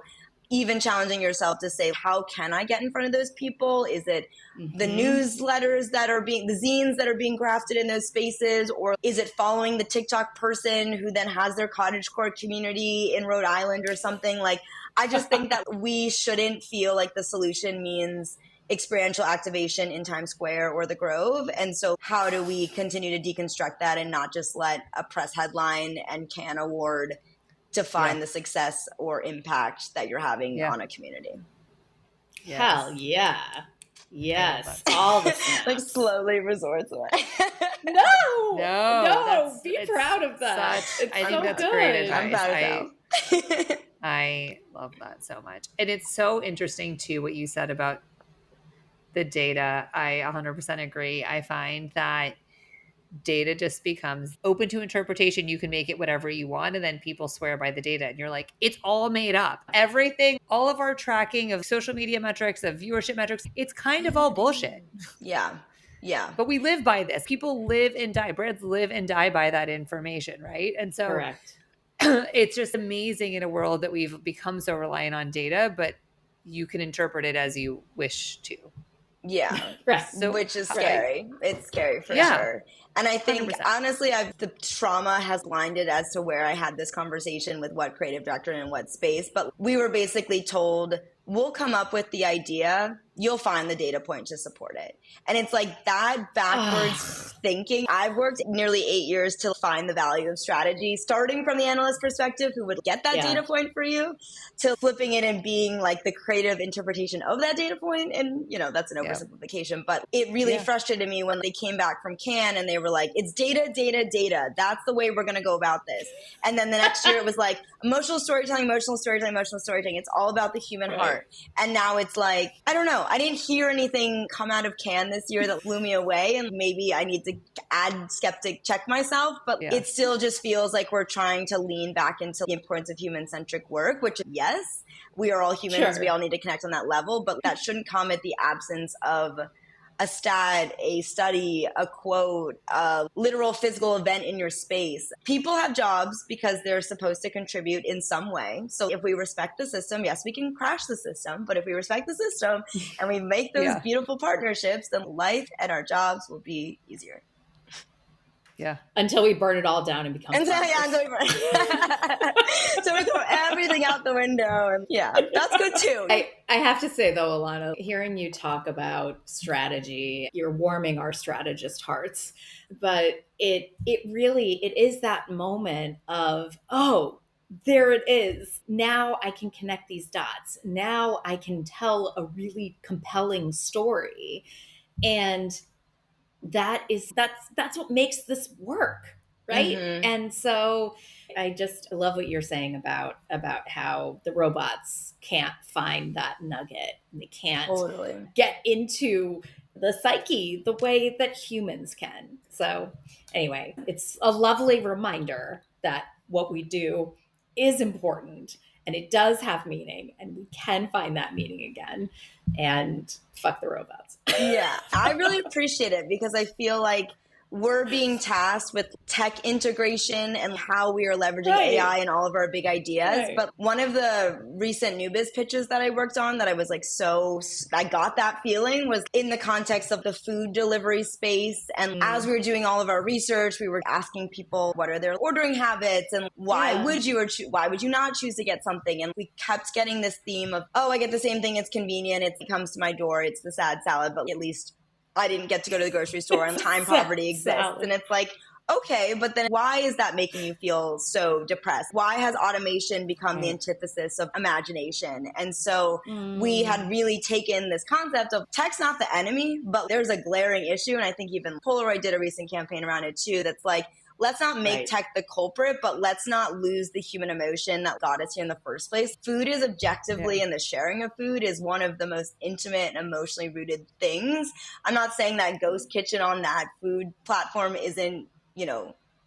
even challenging yourself to say, how can I get in front of those people? Is it the newsletters that are being, the zines that are being crafted in those spaces? Or is it following the TikTok person who then has their cottagecore community in Rhode Island or something? Like, I just think that we shouldn't feel like the solution means experiential activation in Times Square or the Grove. And so how do we continue to deconstruct that and not just let a press headline and Cannes award define the success or impact that you're having on a community? Hell yeah. Yes. All the snaps. Like slowly resorts away. No. Be proud of that. I think that's good. great advice. I'm proud of that. I love that so much. And it's so interesting too, what you said about the data. I 100% agree. I find that data just becomes open to interpretation. You can make it whatever you want, and then people swear by the data. And you're like, it's all made up. Everything, all of our tracking of social media metrics, of viewership metrics, it's kind of all bullshit. Yeah. But we live by this. People live and die. Brands live and die by that information, right? And so it's just amazing in a world that we've become so reliant on data, but you can interpret it as you wish to. Yeah. So, which is scary. It's scary for sure. And I think, 100%. honestly, the trauma has blinded as to where I had this conversation with what creative director and in what space. But we were basically told, we'll come up with the idea, you'll find the data point to support it. And it's like that backwards thinking. I've worked nearly 8 years to find the value of strategy, starting from the analyst perspective, who would get that data point for you, to flipping it and being like the creative interpretation of that data point. And, you know, that's an oversimplification, but it really frustrated me when they came back from Cannes and they were like, it's data, data, data. That's the way we're going to go about this. And then the next year it was like emotional storytelling, emotional storytelling, emotional storytelling. It's all about the human heart. And now it's like, I don't know. I didn't hear anything come out of Cannes this year that blew me away. And maybe I need to add skeptic check myself, but it still just feels like we're trying to lean back into the importance of human-centric work, which yes, we are all humans. Sure. We all need to connect on that level, but that shouldn't come at the absence of a stat, a study, a quote, a literal physical event in your space. People have jobs because they're supposed to contribute in some way. So if we respect the system, yes, we can crash the system. But if we respect the system and we make those beautiful partnerships, then life and our jobs will be easier. Yeah. Until we burn it all down and become until we burn So we throw everything out the window. And that's good too. I have to say though, Ellana, hearing you talk about strategy, you're warming our strategist hearts. But it is that moment of, oh, there it is. Now I can connect these dots. Now I can tell a really compelling story. And that's what makes this work, right? Mm-hmm. And so I love what you're saying about how the robots can't find that nugget. They can't get into the psyche the way that humans can. So anyway, it's a lovely reminder that what we do is important and it does have meaning and we can find that meaning again. And fuck the robots. Yeah, I really appreciate it because I feel like we're being tasked with tech integration and how we are leveraging AI in all of our big ideas. But one of the recent New Biz pitches that I worked on that I was like, I got that feeling was in the context of the food delivery space. And as we were doing all of our research, we were asking people what are their ordering habits and why would you why would you not choose to get something? And we kept getting this theme of, oh, I get the same thing. It's convenient. It comes to my door. It's the sad salad, but at least I didn't get to go to the grocery store and time poverty exists. And it's like, okay, but then why is that making you feel so depressed? Why has automation become the antithesis of imagination? And so we had really taken this concept of tech's not the enemy, but there's a glaring issue. And I think even Polaroid did a recent campaign around it too. That's like, let's not make tech the culprit, but let's not lose the human emotion that got us here in the first place. Food is objectively, and the sharing of food is one of the most intimate and emotionally rooted things. I'm not saying that Ghost Kitchen on that food platform isn't,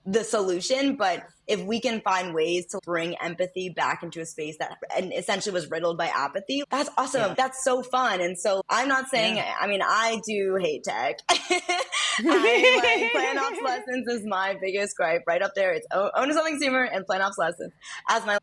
the solution, but if we can find ways to bring empathy back into a space that and essentially was riddled by apathy, that's awesome. That's so fun. And so I'm not saying, I mean, I do hate tech. Plan obsolescence is my biggest gripe right up there. It's own something consumer and plan obsolescence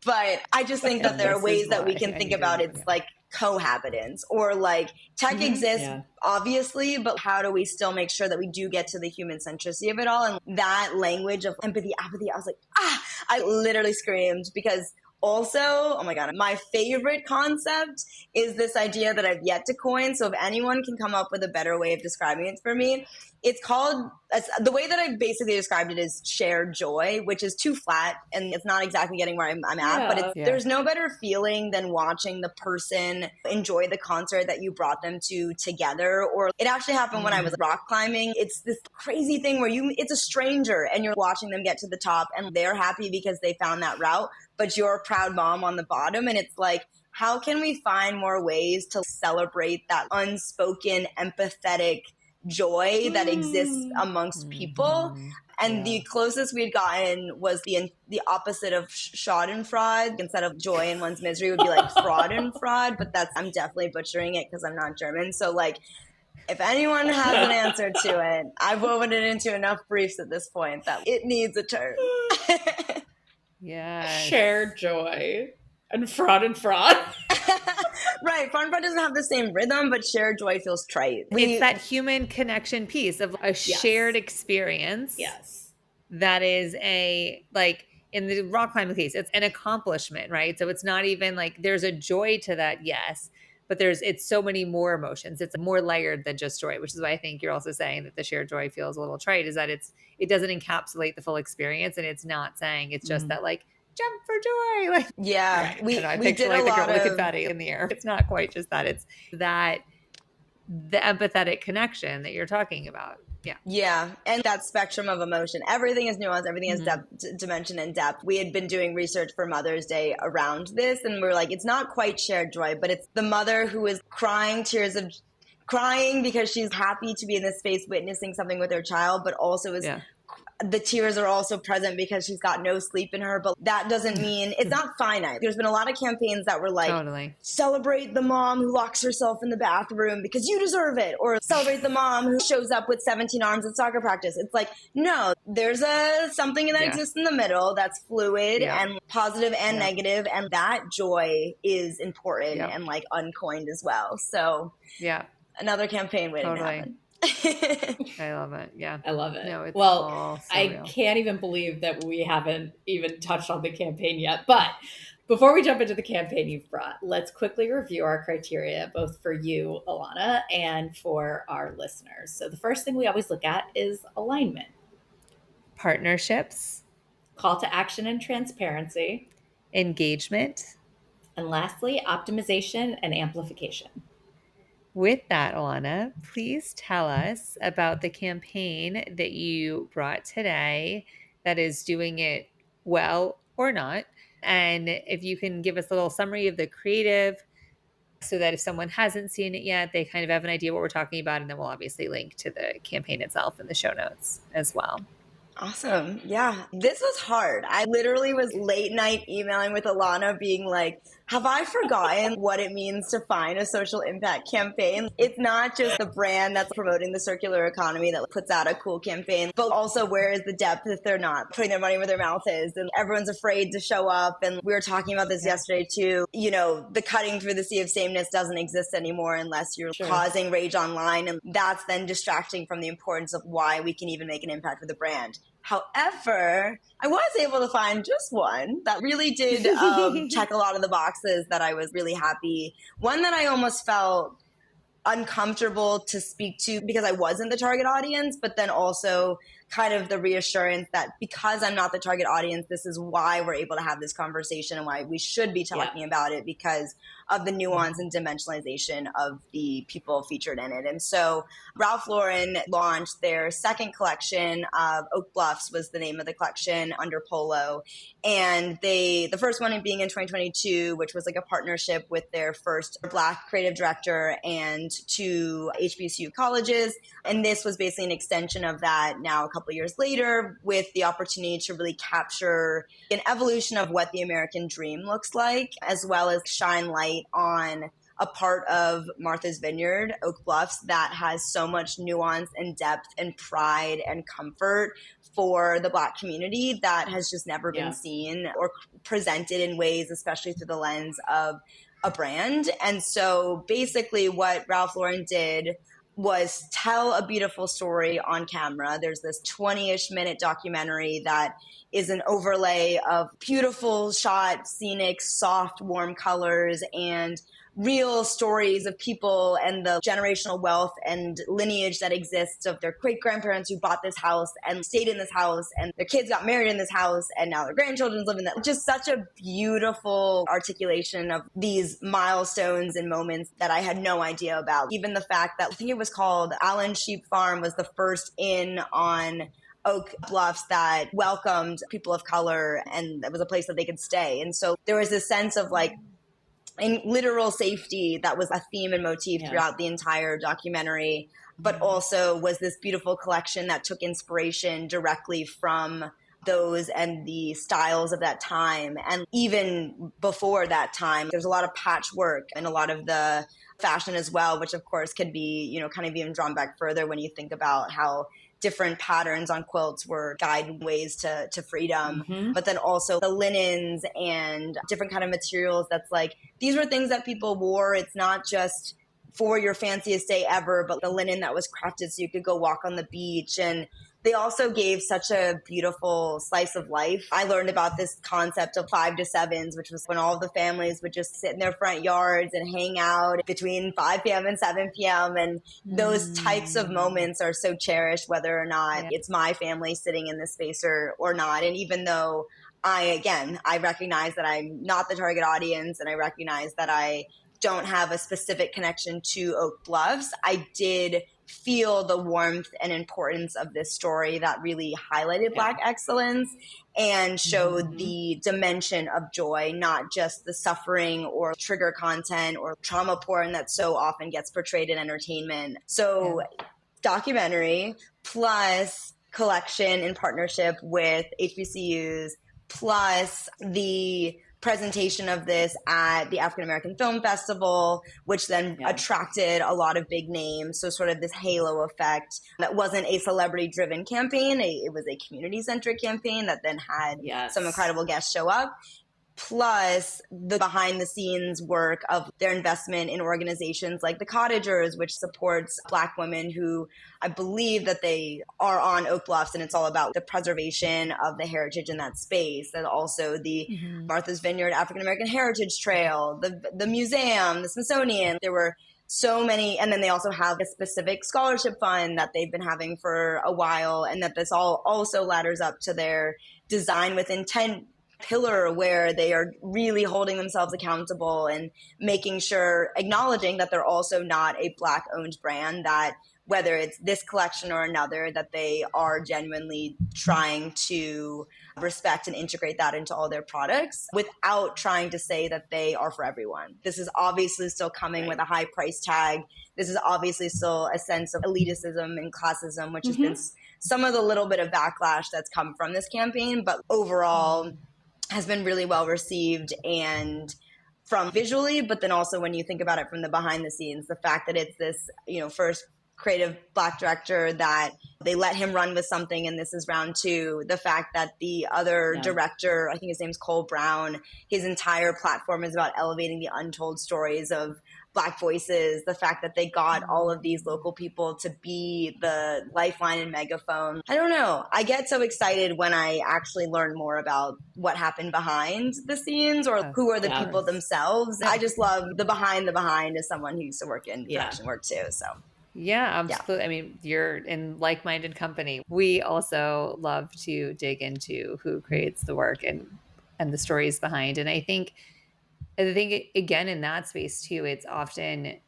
but I just think that there are ways that we can think about it's like cohabitants or like tech exists obviously, but how do we still make sure that we do get to the human centricity of it all? And that language of empathy, apathy, I was like, I literally screamed because also, oh my God, my favorite concept is this idea that I've yet to coin. So if anyone can come up with a better way of describing it for me, it's called, the way that I basically described it is shared joy, which is too flat and it's not exactly getting where I'm at, but there's no better feeling than watching the person enjoy the concert that you brought them to together. Or it actually happened when I was rock climbing. It's this crazy thing where it's a stranger and you're watching them get to the top and they're happy because they found that route, but you're a proud mom on the bottom. And it's like, how can we find more ways to celebrate that unspoken, empathetic joy that exists amongst people? And the closest we'd gotten was the opposite of schadenfreude. Instead of joy in one's misery would be like fraudenfreude, but I'm definitely butchering it because I'm not German. So like, if anyone has an answer to it, I've woven it into enough briefs at this point that it needs a turn. Shared joy and fraud. Right. Fraud doesn't have the same rhythm, but shared joy feels trite. It's that human connection piece of a shared experience. That is in the rock climbing case, it's an accomplishment, right? So it's not even like there's a joy to that, yes, but it's so many more emotions. It's more layered than just joy, which is why I think you're also saying that the shared joy feels a little trite, is that it doesn't encapsulate the full experience, and it's not saying it's just that like jump for joy. Like we picture did like a the lot girl with of confetti in the air. It's not quite just that. It's that the empathetic connection that you're talking about. Yeah. And that spectrum of emotion. Everything is nuanced. Everything is dimension and depth. We had been doing research for Mother's Day around this, and we're like, it's not quite shared joy, but it's the mother who is crying crying because she's happy to be in this space witnessing something with her child, but also is the tears are also present because she's got no sleep in her, but that doesn't mean it's not finite. There's been a lot of campaigns that were like, Totally. celebrate the mom who locks herself in the bathroom because you deserve it, or celebrate the mom who shows up with 17 arms at soccer practice. It's like, no, there's something that exists in the middle that's fluid and positive and negative, and that joy is important and like uncoined as well. So another campaign waiting to happen. I love it. Yeah. I love it. No, it's well, all so I real. can't even believe that we haven't even touched on the campaign yet. But before we jump into the campaign you've brought, let's quickly review our criteria, both for you, Ellana, and for our listeners. So the first thing we always look at is alignment, partnerships, call to action and transparency, engagement, and lastly, optimization and amplification. With that, Ellana, please tell us about the campaign that you brought today that is doing it well or not. And if you can give us a little summary of the creative so that if someone hasn't seen it yet, they kind of have an idea what we're talking about. And then we'll obviously link to the campaign itself in the show notes as well. Awesome. Yeah. This was hard. I literally was late night emailing with Ellana being like, have I forgotten what it means to find a social impact campaign? It's not just the brand that's promoting the circular economy that puts out a cool campaign, but also where is the depth if they're not putting their money where their mouth is, and everyone's afraid to show up. And we were talking about this yesterday too. You know, the cutting through the sea of sameness doesn't exist anymore unless you're causing rage online. And that's then distracting from the importance of why we can even make an impact with a brand. However, I was able to find just one that really did check a lot of the boxes that I was really happy. One that I almost felt uncomfortable to speak to because I wasn't the target audience, but then also kind of the reassurance that because I'm not the target audience, this is why we're able to have this conversation and why we should be talking about it because of the nuance and dimensionalization of the people featured in it. And so Ralph Lauren launched their second collection of Oak Bluffs was the name of the collection under Polo. And the first one being in 2022, which was like a partnership with their first Black creative director and 2 HBCU colleges. And this was basically an extension of that now a couple of years later with the opportunity to really capture an evolution of what the American dream looks like, as well as shine light on a part of Martha's Vineyard, Oak Bluffs, that has so much nuance and depth and pride and comfort for the Black community that has just never been seen or presented in ways, especially through the lens of a brand. And so basically what Ralph Lauren did was tell a beautiful story on camera. There's this 20-ish minute documentary that is an overlay of beautiful shot, scenic, soft, warm colors, and real stories of people and the generational wealth and lineage that exists of their great-grandparents who bought this house and stayed in this house, and their kids got married in this house, and now their grandchildren live in that. Just such a beautiful articulation of these milestones and moments that I had no idea about. Even the fact that I think it was called Allen Sheep Farm was the first inn on Oak Bluffs that welcomed people of color, and it was a place that they could stay. And so there was this sense of like, in literal safety that was a theme and motif throughout the entire documentary, but also was this beautiful collection that took inspiration directly from those and the styles of that time. And even before that time, there's a lot of patchwork and a lot of the fashion as well, which of course could be, you know, kind of even drawn back further when you think about how different patterns on quilts were guiding ways to freedom, but then also the linens and different kind of materials. That's like, these were things that people wore. It's not just for your fanciest day ever, but the linen that was crafted so you could go walk on the beach. And they also gave such a beautiful slice of life. I learned about this concept of 5 to 7s, which was when all of the families would just sit in their front yards and hang out between 5 p.m. and 7 p.m. And those types of moments are so cherished, whether or not it's my family sitting in this space or not. And even though I recognize that I'm not the target audience, and I recognize that I don't have a specific connection to Oak Bluffs, I did feel the warmth and importance of this story that really highlighted Black excellence and showed the dimension of joy, not just the suffering or trigger content or trauma porn that so often gets portrayed in entertainment. So documentary plus collection in partnership with HBCUs, plus the presentation of this at the African American Film Festival, which then attracted a lot of big names. So sort of this halo effect that wasn't a celebrity driven campaign. It was a community centric campaign that then had some incredible guests show up. Plus the behind the scenes work of their investment in organizations like the Cottagers, which supports Black women who I believe that they are on Oak Bluffs, and it's all about the preservation of the heritage in that space. And also the Martha's Vineyard African American Heritage Trail, the museum, the Smithsonian. There were so many, and then they also have a specific scholarship fund that they've been having for a while, and that this all also ladders up to their design with intent pillar, where they are really holding themselves accountable and making sure, acknowledging that they're also not a Black owned brand, that whether it's this collection or another, that they are genuinely trying to respect and integrate that into all their products without trying to say that they are for everyone. This is obviously still coming with a high price tag. This is obviously still a sense of elitism and classism, which has been some of the little bit of backlash that's come from this campaign, but overall has been really well received, and from visually, but then also when you think about it from the behind the scenes, the fact that it's this, first creative Black director that they let him run with something, and this is round 2. The fact that the other director, I think his name's Cole Brown, his entire platform is about elevating the untold stories of Black voices. The fact that they got all of these local people to be the lifeline and megaphone. I don't know. I get so excited when I actually learn more about what happened behind the scenes, or who are the people themselves. I just love the behind as someone who used to work in production work too. So yeah, absolutely. Yeah. I mean, you're in like-minded company. We also love to dig into who creates the work and the stories behind. And I think again, in that space too, it's often,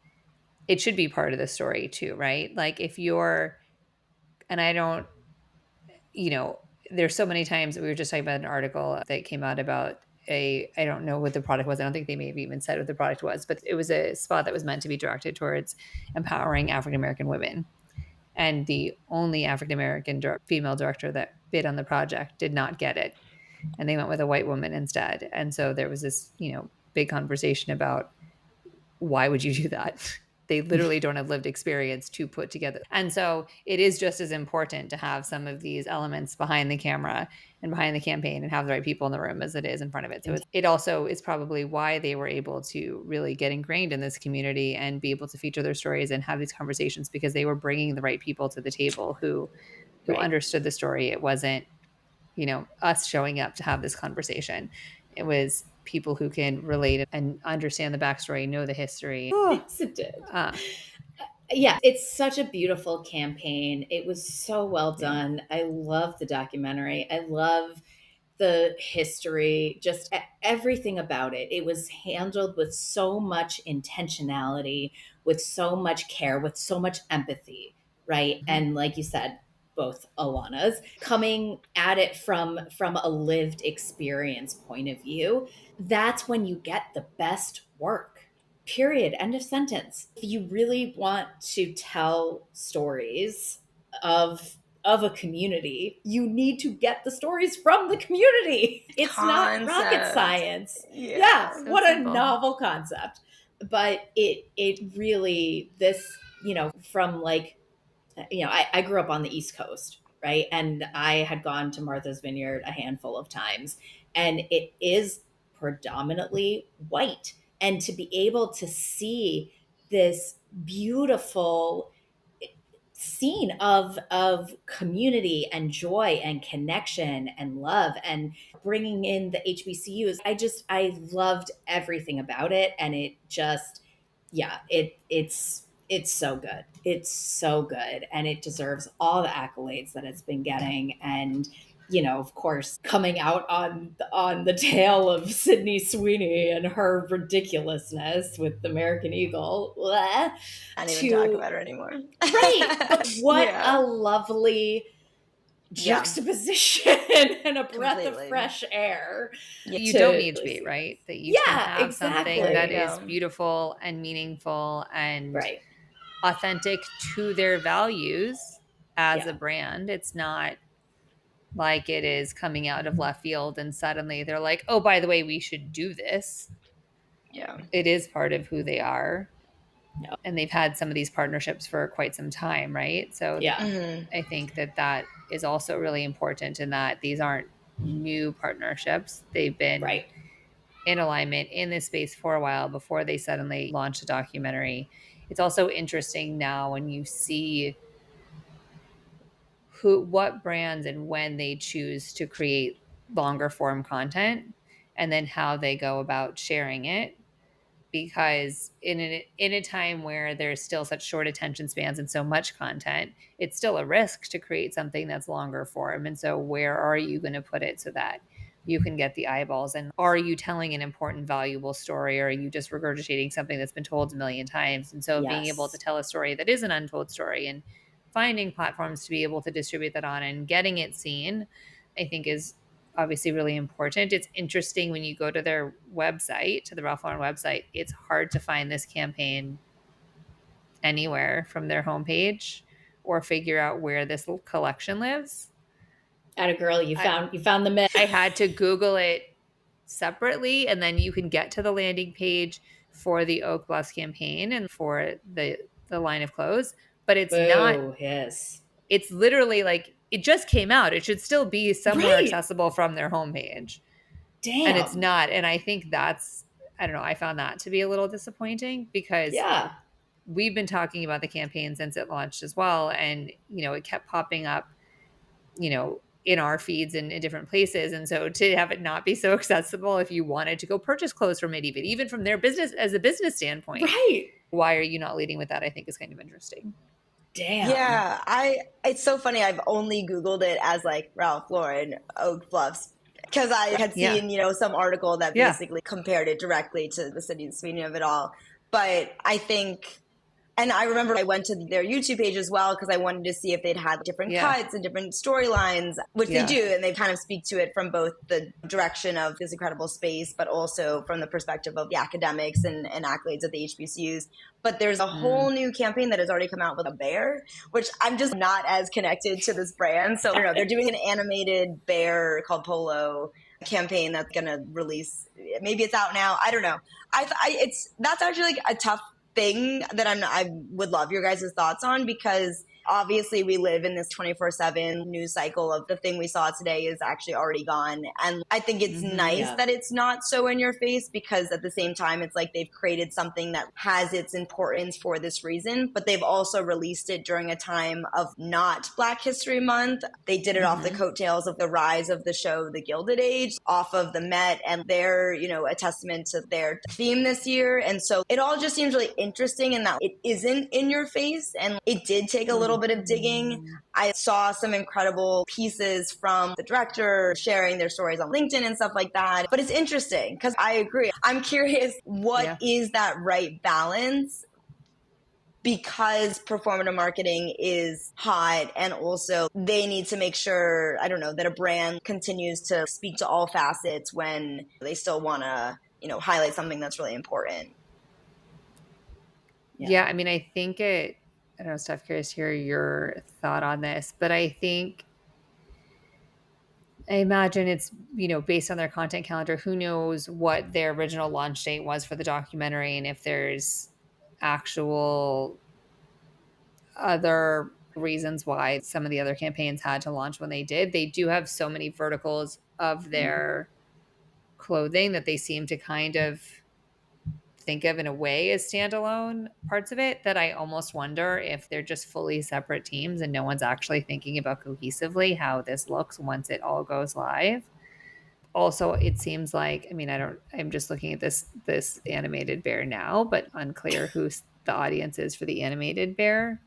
it should be part of the story too, right? Like if you're, and I don't, there's so many times, we were just talking about an article that came out about I don't know what the product was. I don't think they maybe even said what the product was, but it was a spot that was meant to be directed towards empowering African-American women. And the only African-American female director that bid on the project did not get it. And they went with a white woman instead. And so there was this, big conversation about why would you do that? They literally don't have lived experience to put together. And so it is just as important to have some of these elements behind the camera and behind the campaign and have the right people in the room as it is in front of it. So it also is probably why they were able to really get ingrained in this community and be able to feature their stories and have these conversations, because they were bringing the right people to the table who understood the story. It wasn't, us showing up to have this conversation. It was people who can relate and understand the backstory, know the history. Yes, it did. Yeah, it's such a beautiful campaign. It was so well done. I love the documentary. I love the history, just everything about it. It was handled with so much intentionality, with so much care, with so much empathy, right? And like you said, both Ellana's coming at it from a lived experience point of view. That's when you get the best work. Period. End of sentence. If you really want to tell stories of a community, you need to get the stories from the community. It's not rocket science. Yeah, so what simple. A novel concept. But it really, this, from like, I grew up on the East Coast, right? And I had gone to Martha's Vineyard a handful of times, and it is predominantly white. And to be able to see this beautiful scene of community and joy and connection and love, and bringing in the HBCUs, I loved everything about it. And it just, it's so good. It's so good. And it deserves all the accolades that it's been getting. And, of course, coming out on the tail of Sydney Sweeney and her ridiculousness with the American Eagle. I don't even talk about her anymore. Right. But what a lovely juxtaposition and a breath of fresh air. You don't need to be, right? That you can have something that is beautiful and meaningful and authentic to their values, as a brand. It's not like it is coming out of left field and suddenly they're like, oh, by the way, we should do this. Yeah. It is part of who they are. No. And they've had some of these partnerships for quite some time, right? So I think that is also really important in that these aren't new partnerships. They've been in alignment in this space for a while before they suddenly launched a documentary. It's also interesting now when you see what brands and when they choose to create longer form content and then how they go about sharing it, because in a time where there's still such short attention spans and so much content, it's still a risk to create something that's longer form. And so where are you going to put it so that you can get the eyeballs? And are you telling an important, valuable story, or are you just regurgitating something that's been told a million times? And so being able to tell a story that is an untold story and finding platforms to be able to distribute that on and getting it seen, I think is obviously really important. It's interesting when you go to their website, to the Ralph Lauren website, it's hard to find this campaign anywhere from their homepage or figure out where this little collection lives. Atta girl, you found the myth. I had to Google it separately, and then you can get to the landing page for the Oak Bluffs campaign and for the line of clothes, but it's not. Yes. It's literally like it just came out. It should still be somewhere accessible from their homepage. Damn. And it's not. And I think that's, I don't know, I found that to be a little disappointing because we've been talking about the campaign since it launched as well. And, it kept popping up, in our feeds and in different places. And so to have it not be so accessible, if you wanted to go purchase clothes from it, even from their business, as a business standpoint, why are you not leading with that? I think is kind of interesting. Damn. Yeah, it's so funny. I've only Googled it as like Ralph Lauren Oak Bluffs because I had seen, some article that basically compared it directly to the city's meaning of it all. But I think, and I remember I went to their YouTube page as well because I wanted to see if they'd had different cuts and different storylines, which they do. And they kind of speak to it from both the direction of this incredible space, but also from the perspective of the academics and accolades of the HBCUs. But there's a whole new campaign that has already come out with a bear, which I'm just not as connected to this brand. So I don't know. They're doing an animated bear called Polo campaign that's going to release. Maybe it's out now. I don't know. That's actually like a tough thing that I would love your guys' thoughts on, because obviously we live in this 24/7 news cycle of the thing we saw today is actually already gone. And I think it's nice that it's not so in your face, because at the same time, it's like they've created something that has its importance for this reason, but they've also released it during a time of not Black History Month. They did it off the coattails of the rise of the show, The Gilded Age, off of the Met, and they're, a testament to their theme this year. And so it all just seems really interesting in that it isn't in your face, and it did take a little bit of digging. I saw some incredible pieces from the director sharing their stories on LinkedIn and stuff like that. But it's interesting because I agree. I'm curious, what is that right balance? Because performative marketing is hot, and also they need to make sure, I don't know, that a brand continues to speak to all facets when they still want to, highlight something that's really important. Yeah, I mean, I think I don't know, Steph, curious to hear your thought on this, but I imagine it's, based on their content calendar, who knows what their original launch date was for the documentary, and if there's actual other reasons why some of the other campaigns had to launch when they did. They do have so many verticals of their clothing that they seem to kind of think of in a way as standalone parts of it, that I almost wonder if they're just fully separate teams and no one's actually thinking about cohesively how this looks once it all goes live. Also, it seems like, I'm just looking at this animated bear now, but unclear who the audience is for the animated bear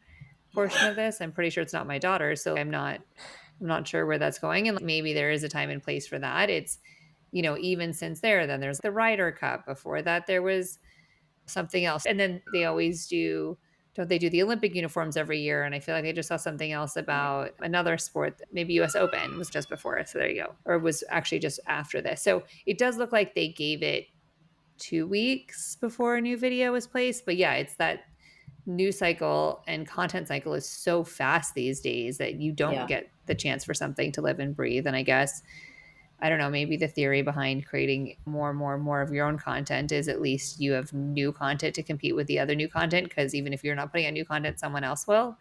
portion of this. I'm pretty sure it's not my daughter, so I'm not sure where that's going. And maybe there is a time and place for that. It's, even since then there's the Ryder Cup. Before that, there was something else. And then they always don't they do the Olympic uniforms every year? And I feel like I just saw something else about another sport, maybe US Open was just before. So there you go. Or it was actually just after this. So it does look like they gave it 2 weeks before a new video was placed. But yeah, it's that news cycle and content cycle is so fast these days that you don't get the chance for something to live and breathe. And I guess, I don't know, maybe the theory behind creating more of your own content is at least you have new content to compete with the other new content, because even if you're not putting out new content, someone else will.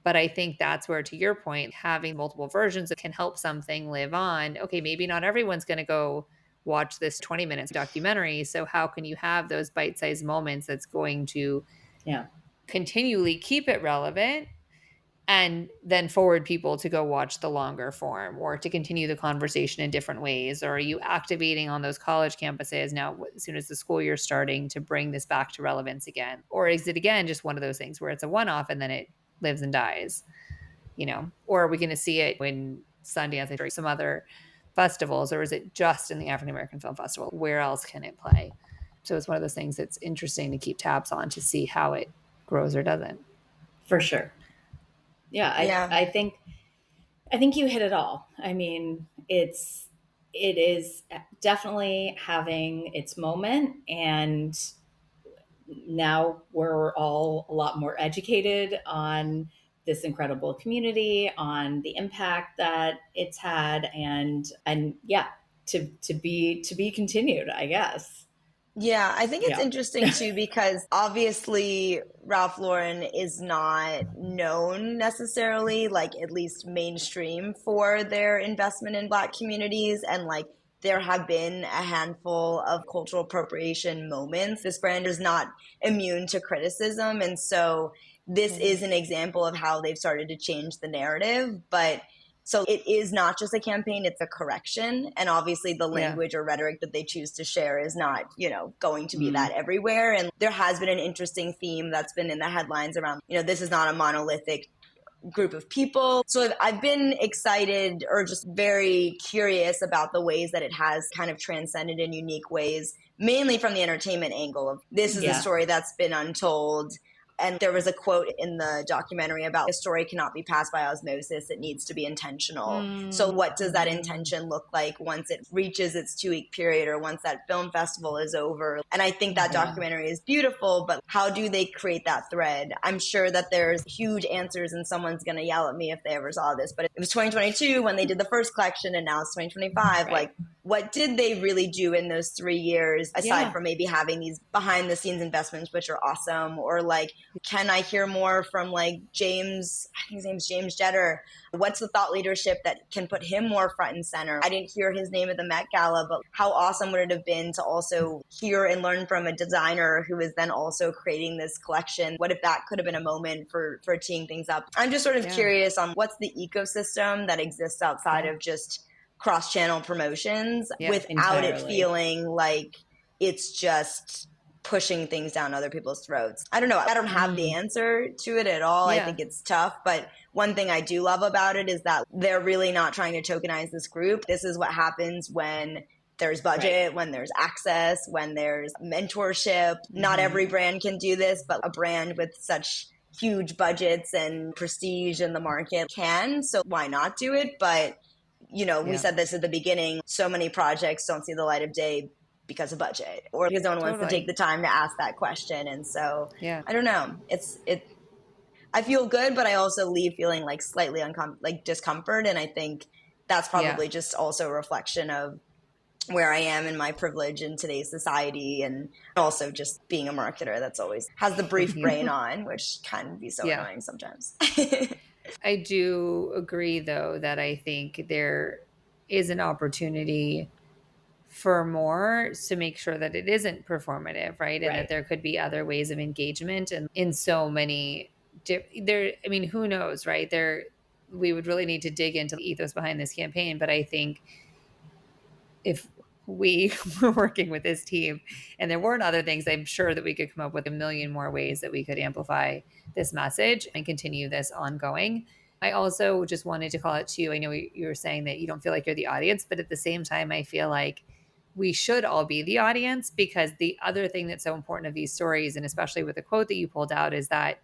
But I think that's where, to your point, having multiple versions can help something live on. Okay, maybe not everyone's going to go watch this 20 minutes documentary. So how can you have those bite-sized moments that's going to continually keep it relevant and then forward people to go watch the longer form or to continue the conversation in different ways? Or are you activating on those college campuses now as soon as the school year's starting to bring this back to relevance again? Or is it, again, just one of those things where it's a one-off and then it lives and dies, or are we going to see it when Sundance or some other festivals, or is it just in the African American Film Festival? Where else can it play? So it's one of those things that's interesting to keep tabs on to see how it grows or doesn't. For sure. Yeah. I think you hit it all. I mean, it is definitely having its moment, and now we're all a lot more educated on this incredible community, on the impact that it's had, and yeah, to be continued, I guess. Yeah, I think it's interesting too, because obviously Ralph Lauren is not known necessarily, like at least mainstream, for their investment in Black communities. And like there have been a handful of cultural appropriation moments. This brand is not immune to criticism. And so this is an example of how they've started to change the narrative. But so it is not just a campaign, it's a correction. And obviously the language or rhetoric that they choose to share is not, going to be that everywhere. And there has been an interesting theme that's been in the headlines around, this is not a monolithic group of people. So I've been excited, or just very curious about the ways that it has kind of transcended in unique ways, mainly from the entertainment angle of this is a story that's been untold. And there was a quote in the documentary about a story cannot be passed by osmosis. It needs to be intentional. So what does that intention look like once it reaches its 2-week period, or once that film festival is over? And I think that documentary is beautiful, but how do they create that thread? I'm sure that there's huge answers, and someone's going to yell at me if they ever saw this, but it was 2022 when they did the first collection, and now it's 2025. Like, what did they really do in those 3 years, aside from maybe having these behind the scenes investments, which are awesome? Or like, can I hear more from like James, I think his name's James Jetter? What's the thought leadership that can put him more front and center? I didn't hear his name at the Met Gala, but how awesome would it have been to also hear and learn from a designer who is then also creating this collection? What if that could have been a moment for teeing things up? I'm just sort of curious on what's the ecosystem that exists outside of just cross-channel promotions without it feeling like it's just pushing things down other people's throats. I don't know. I don't have the answer to it at all. I think it's tough. But one thing I do love about it is that they're really not trying to tokenize this group. This is what happens when there's budget, when there's access, when there's mentorship. Not every brand can do this, but a brand with such huge budgets and prestige in the market can. So why not do it? But we said this at the beginning, so many projects don't see the light of day because of budget, or because no one wants to take the time to ask that question. And so, I don't know. I feel good, but I also leave feeling like slightly discomfort. And I think that's probably just also a reflection of where I am in my privilege in today's society, and also just being a marketer that's always has the brief brain on, which can be so annoying sometimes. I do agree, though, that I think there is an opportunity for more to make sure that it isn't performative, right? And that there could be other ways of engagement, and in so many who knows, right? We would really need to dig into the ethos behind this campaign. But I think if we were working with this team and there weren't other things, I'm sure that we could come up with a million more ways that we could amplify this message and continue this ongoing. I also just wanted to call it too. I know you were saying that you don't feel like you're the audience, but at the same time, I feel like we should all be the audience, because the other thing that's so important of these stories, and especially with the quote that you pulled out, is that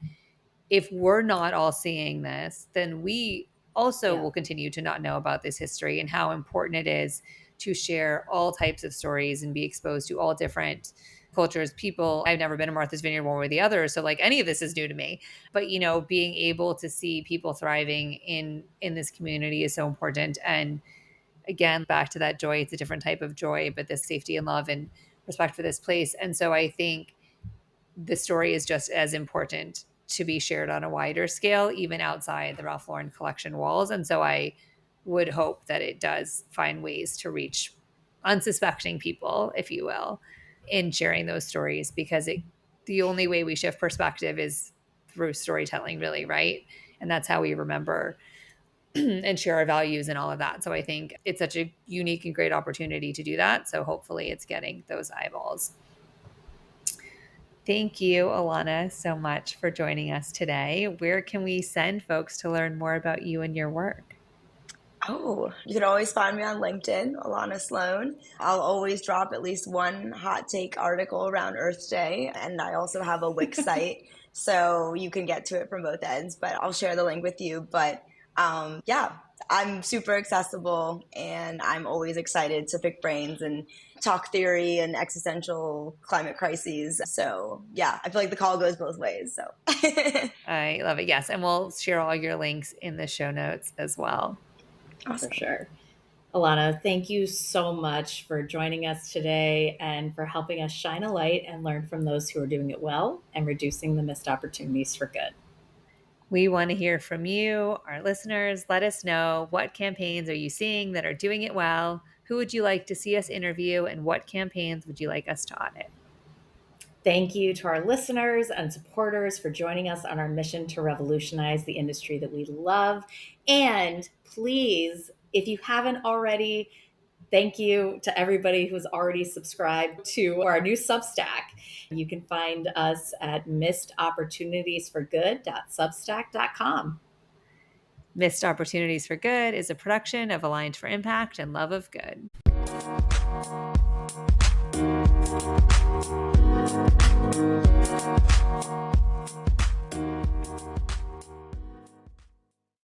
if we're not all seeing this, then we also will continue to not know about this history and how important it is to share all types of stories and be exposed to all different cultures, people. I've never been to Martha's Vineyard one way or the other. So like any of this is new to me. But, being able to see people thriving in this community is so important. And again, back to that joy, it's a different type of joy, but this safety and love and respect for this place. And so I think the story is just as important to be shared on a wider scale, even outside the Ralph Lauren collection walls. And so I would hope that it does find ways to reach unsuspecting people, if you will, in sharing those stories, because the only way we shift perspective is through storytelling, really, right? And that's how we remember and share our values and all of that. So I think it's such a unique and great opportunity to do that. So hopefully it's getting those eyeballs. Thank you, Ellana, so much for joining us today. Where can we send folks to learn more about you and your work? Oh, you can always find me on LinkedIn, Ellana Sloan. I'll always drop at least one hot take article around Earth Day. And I also have a Wix site, so you can get to it from both ends, but I'll share the link with you. But yeah, I'm super accessible, and I'm always excited to pick brains and talk theory and existential climate crises. So yeah, I feel like the call goes both ways. So I love it. Yes. And we'll share all your links in the show notes as well. Awesome. For sure. Ellana, thank you so much for joining us today and for helping us shine a light and learn from those who are doing it well and reducing the missed opportunities for good. We want to hear from you, our listeners. Let us know, what campaigns are you seeing that are doing it well? Who would you like to see us interview, and what campaigns would you like us to audit? Thank you to our listeners and supporters for joining us on our mission to revolutionize the industry that we love. And please, if you haven't already, thank you to everybody who's already subscribed to our new Substack. You can find us at missedopportunitiesforgood.substack.com. Missed Opportunities for Good is a production of Aligned for Impact and Love of Good.